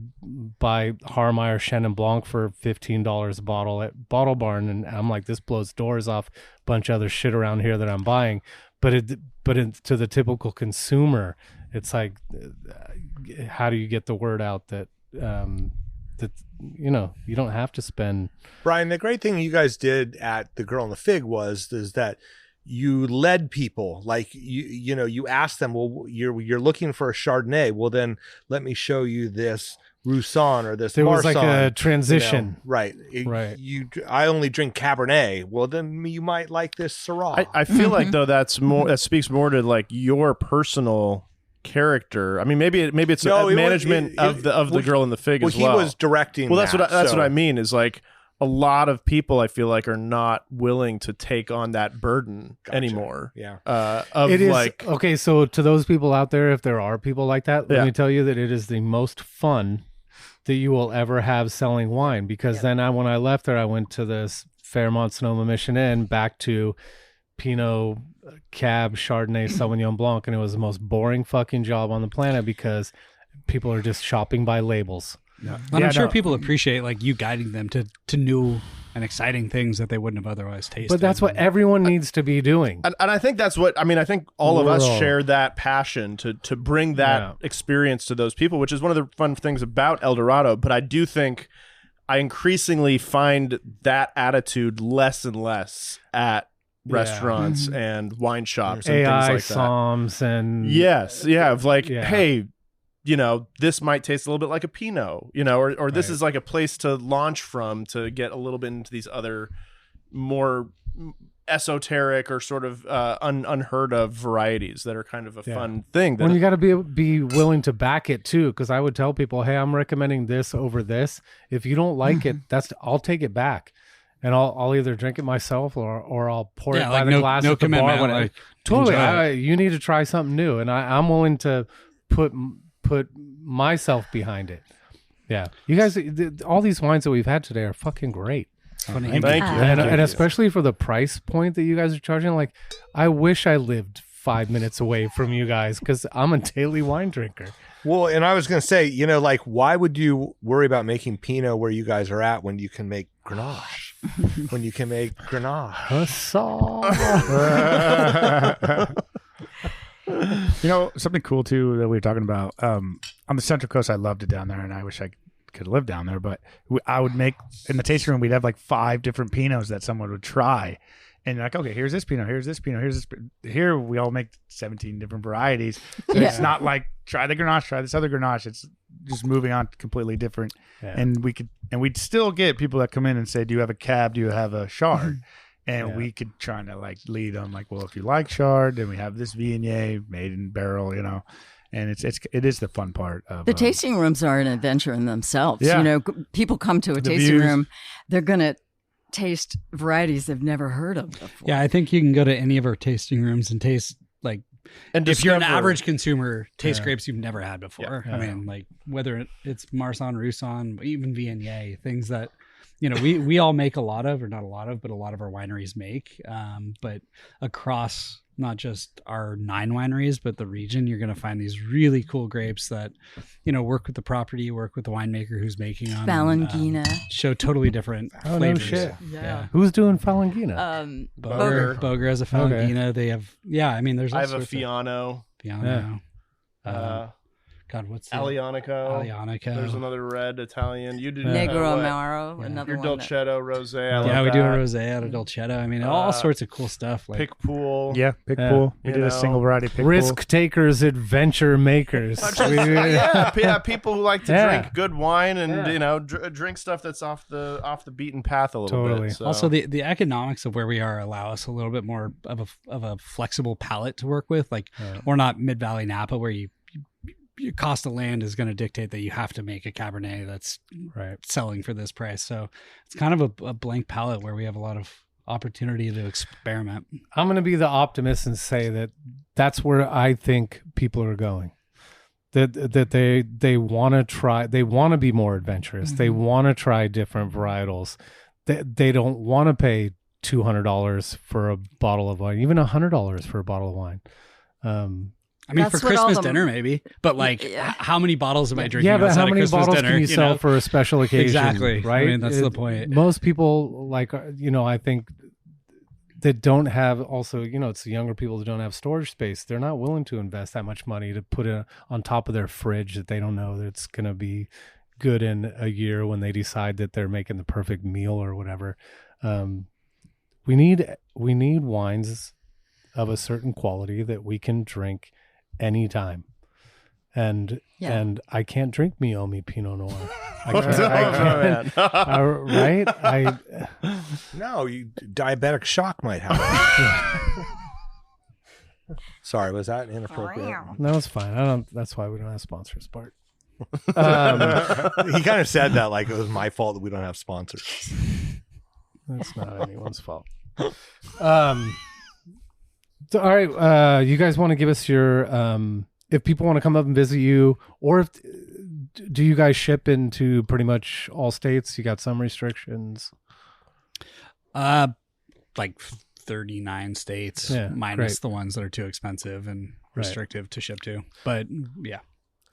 buy Harmeyer Chenin Blanc for $15 a bottle at Bottle Barn, and I'm like, this blows doors off a bunch of other shit around here that I'm buying. But to the typical consumer, it's like, how do you get the word out that you don't have to spend. Brian, the great thing you guys did at the Girl and the Fig is that you led people, like you asked them, well, you're looking for a Chardonnay. Well, then let me show you this Roussan or this There was like Marsanne, a transition. right? Right. I only drink Cabernet. Well, then you might like this Syrah. I feel like though that speaks more to like your personal character. I mean, maybe it's management of the Girl and the Fig as well. He was directing. Well, that's that, what I mean. Is like a lot of people I feel like are not willing to take on that burden anymore. Yeah. It is okay. So to those people out there, if there are people like that, let me tell you that it is the most fun that you will ever have selling wine. Because then when I left there, I went to this Fairmont Sonoma Mission Inn, back to Pinot, Cab, Chardonnay, Sauvignon Blanc, and it was the most boring fucking job on the planet because people are just shopping by labels. Yeah. And I'm sure people appreciate like you guiding them to new and exciting things that they wouldn't have otherwise tasted. But that's what everyone needs to be doing. And I think that's what I mean. I think all of us share that passion to bring that experience to those people, which is one of the fun things about El Dorado. But I do think I increasingly find that attitude less and less at restaurants and wine shops and AI things like that. Psalms and of like, hey, this might taste a little bit like a Pinot, or this is like a place to launch from to get a little bit into these other more esoteric or sort of unheard of varieties that are kind of a fun thing. When you got to be willing to back it too, because I would tell people, hey, I'm recommending this over this. If you don't like it, I'll take it back. And I'll either drink it myself or I'll pour it by the glass at the bar. Like, totally, you need to try something new, and I'm willing to put myself behind it. Yeah, you guys, all these wines that we've had today are fucking great. Thank you. And especially for the price point that you guys are charging, like I wish I lived 5 minutes away from you guys because I'm a daily wine drinker. Well, and I was going to say, like, why would you worry about making Pinot where you guys are at when you can make Grenache? When you can make Grenache. Something cool too that we were talking about on the Central Coast. I loved it down there, and I wish I could live down there. But I would make in the tasting room. We'd have like 5 different Pinots that someone would try, and like, okay, here's this Pinot, here's this Pinot, here's this. Here we all make 17 different varieties. So it's not like try the Grenache, try this other Grenache. It's just moving on to completely different. And we'd still get people that come in and say, do you have a Cab? Do you have a Chard? And we could try to like lead them like, well, if you like Chard, then we have this Viognier made in barrel, you know, and it is the fun part of the tasting rooms are an adventure in themselves. Yeah. You know, people come to a The tasting views. room, they're going to taste varieties they've never heard of before. Yeah, I think you can go to any of our tasting rooms and taste like, And if you're an discover- average consumer, taste grapes you've never had before. Yeah. I mean, like whether it's Marsanne, Roussanne, even Viognier, things that, you know, we all make a lot of, or not a lot of, but a lot of our wineries make. But across not just our 9 wineries, but the region, you're going to find these really cool grapes that, you know, work with the property, work with the winemaker who's making them. Falangina. Show totally different Oh, no flavors. shit. Yeah. Who's doing Falangina? Boger has a Falangina. They have, I mean, there's all I have a sorts of- Fiano, Piano. God, what's the Alianico. Alianico. There's another red Italian. You do Negro what? Amaro, another Your one. Dolcetto rosé. I Yeah, love we do a that. rosé out of Dolcetto. I mean, all sorts of cool stuff. Like, Pick pool. Yeah, pick Yeah. pool. We You did a know. single variety pick Risk pool. takers, adventure makers. Yeah, people who like to Yeah. drink good wine and Yeah. you know drink stuff that's off the beaten path a little Totally. bit. So. also, the economics of where we are allow us a little bit more of a flexible palette to work with. Like, we're not Mid Valley Napa where your cost of land is going to dictate that you have to make a Cabernet that's Right. selling for this price. So it's kind of a blank palette where we have a lot of opportunity to experiment. I'm going to be the optimist and say that that's where I think people are going. That they want to try, they want to be more adventurous. They want to try different varietals. They don't want to pay $200 for a bottle of wine, even $100 for a bottle of wine. I mean, That's for what all Christmas the- dinner, maybe, but like, Yeah. how many bottles am I drinking? Yeah, but outside how of many Christmas bottles dinner, can you sell know? for a special occasion? Exactly. Right. I mean, that's the point. Most people that don't have, also, it's the younger people that don't have storage space. They're not willing to invest that much money to put it on top of their fridge that they don't know that it's going to be good in a year when they decide that they're making the perfect meal or whatever. We need wines of a certain quality that we can drink anytime. And I can't drink Meiomi Pinot Noir. I can't. Right? No, diabetic shock might happen. Sorry, was that inappropriate? No, it's fine. That's why we don't have sponsors, Bart. He kind of said that like it was my fault that we don't have sponsors. That's not anyone's fault. So, all right, you guys want to give us your if people want to come up and visit you, or do you guys ship into pretty much all states? You got some restrictions? Like 39 states, minus great. the ones that are too expensive and restrictive to ship to. But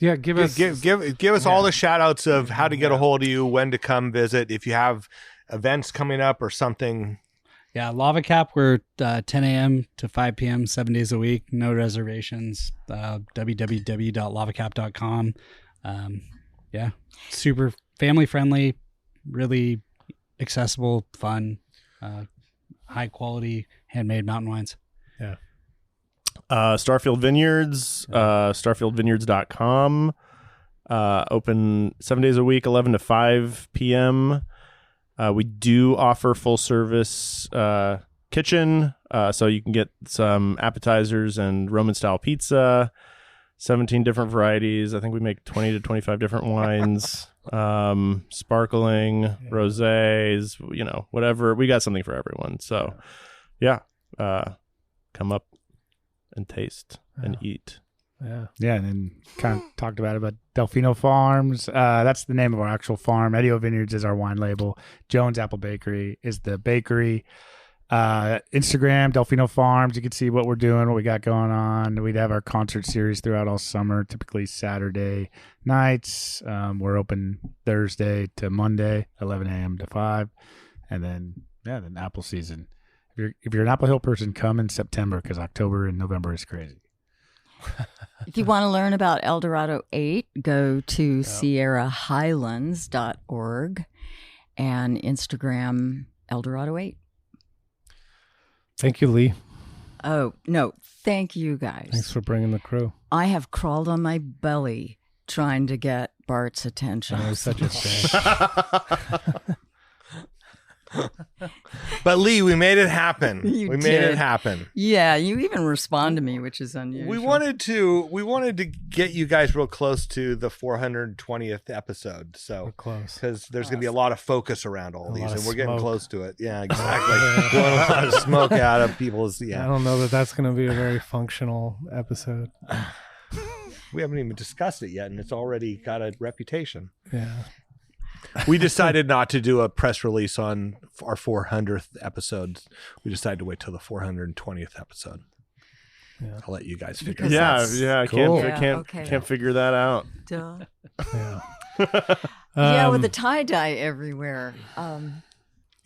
Yeah, give us Give us all the shout outs of how to get a hold of you, when to come visit, if you have events coming up or something. yeah, Lava Cap, we're 10 a.m. to 5 p.m. 7 days a week. No reservations. www.lavacap.com. Yeah, super family friendly, really accessible, fun, high quality handmade mountain wines. Yeah. Starfield Vineyards, starfieldvineyards.com. Open 7 days a week, 11 to 5 p.m. We do offer full service kitchen, so you can get some appetizers and Roman style pizza, 17 different varieties. I think we make 20 to 25 different wines, sparkling, rosés, whatever. We got something for everyone. So yeah, come up and taste and eat. Yeah, and then kind of talked about Delfino Farms. That's the name of our actual farm. Edio Vineyards is our wine label. Jones Apple Bakery is the bakery. Instagram, Delfino Farms. You can see what we're doing, what we got going on. We'd have our concert series throughout all summer, typically Saturday nights. We're open Thursday to Monday, 11 a.m. to 5. And then apple season. If you're an Apple Hill person, come in September because October and November is crazy. If you want to learn about El Dorado 8, go to sierrahighlands.org and Instagram El Dorado 8. Thank you, Lee. Oh, no. Thank you, guys. Thanks for bringing the crew. I have crawled on my belly trying to get Bart's attention. That was such a But Lee, we made it happen. You we made did. it happen. Yeah, you even respond to me, which is unusual. We wanted to get you guys real close to the 420th episode. So We're close. because there's going to be a lot of focus around all these, lot of and we're getting smoke. close to it. Yeah, exactly. Blowing a lot of smoke out of people's. I Yeah, don't know that that's going to be a very functional episode. we haven't even discussed it yet, and it's already got a reputation. Yeah. We decided not to do a press release on our 400th episode. We decided to wait till the 420th episode. Yeah. I'll let you guys figure Because it out. that's- I Cool. can't figure that out. Duh. Yeah. Yeah, with Um, the tie dye everywhere.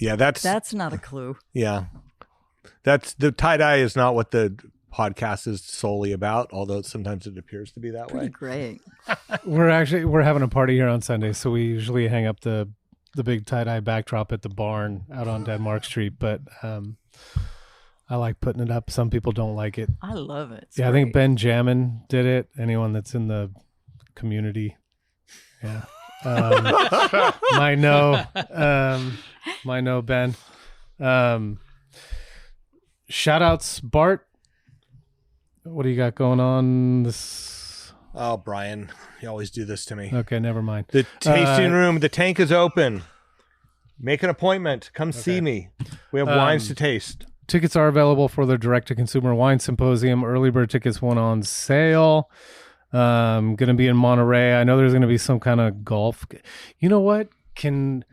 Yeah, That's not a clue. yeah. That's the tie dye is not what the podcast is solely about, although sometimes it appears to be that Pretty way. great. we're having a party here on Sunday, so we usually hang up the big tie-dye backdrop at the barn out on Denmark Street, but I like putting it up. Some people don't like it. I love it. It's I think great. Ben Jammin did it. Anyone that's in the community, yeah, might know Ben. Shout outs, Bart. What do you got going on this? Oh, Brian, you always do this to me. Okay, never mind. The tasting room, the tank is open. Make an appointment. Come see me. We have wines to taste. Tickets are available for the direct-to-consumer wine symposium. Early bird tickets went on sale. Going to be in Monterey. I know there's going to be some kind of golf. You know what? Can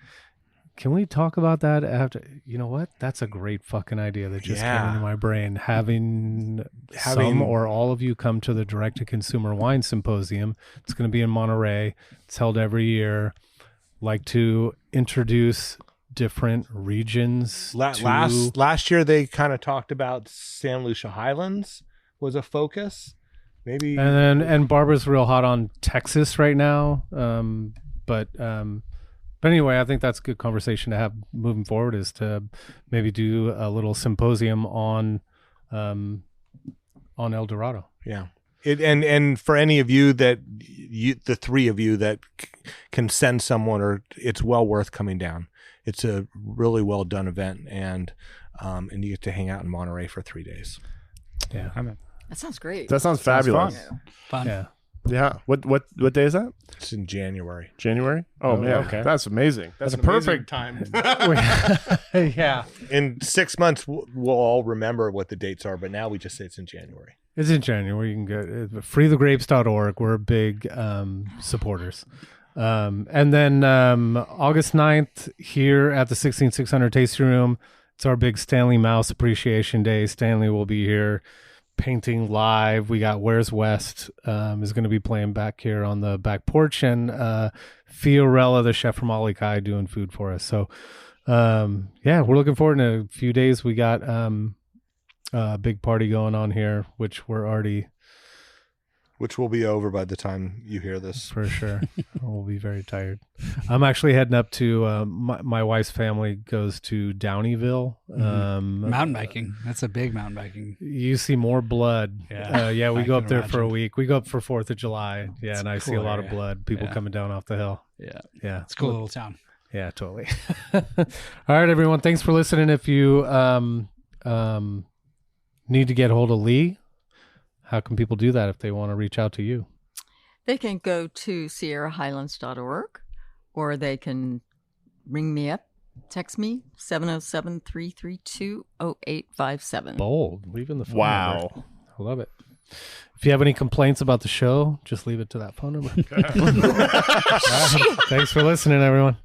we talk about that after? You know what? That's a great fucking idea that just came into my brain. Having some or all of you come to the direct-to-consumer wine symposium. It's going to be in Monterey. It's held every year. Like to introduce different regions. Last year they kind of talked about San Lucia Highlands was a focus. Maybe and Barbara's real hot on Texas right now. But anyway, I think that's a good conversation to have moving forward, is to maybe do a little symposium on El Dorado. Yeah. And for any of you the three of you that can send someone, or it's well worth coming down. It's a really well done event, and you get to hang out in Monterey for 3 days. Yeah. That sounds great. That sounds fabulous. Fun. Yeah. Yeah. What day is that? It's in January. January? Oh, man. yeah. Okay. That's amazing. That's a an amazing perfect time. Yeah. In 6 months, we'll all remember what the dates are, but now we just say it's in January. It's in January. You can go freethegrapes.org. We're big supporters. And then August 9th here at the 16600 Tasting Room, it's our big Stanley Mouse Appreciation Day. Stanley will be here painting live. We got Where's West is going to be playing back here on the back porch, and Fiorella, the chef from Ali Kai, doing food for us. So we're looking forward. In a few days we got a big party going on here, which Which will be over by the time you hear this. for sure. We'll be very tired. I'm actually heading up to my wife's family goes to Downeyville. Mountain biking. That's a big mountain biking. You see more blood. Yeah. We I go can up there for a imagine. week. We go up for 4th of July. Yeah, and I see a cool lot of area. blood. People Yeah. coming down off the hill. Yeah. Yeah. It's a cool little town. Yeah, totally. All right, everyone. Thanks for listening. If you need to get hold of Lee, how can people do that if they want to reach out to you? They can go to sierrahighlands.org, or they can ring me up, text me, 707-332-0857. Bold. Leaving the phone Wow. number. I love it. If you have any complaints about the show, just leave it to that phone number. All right. Thanks for listening, everyone.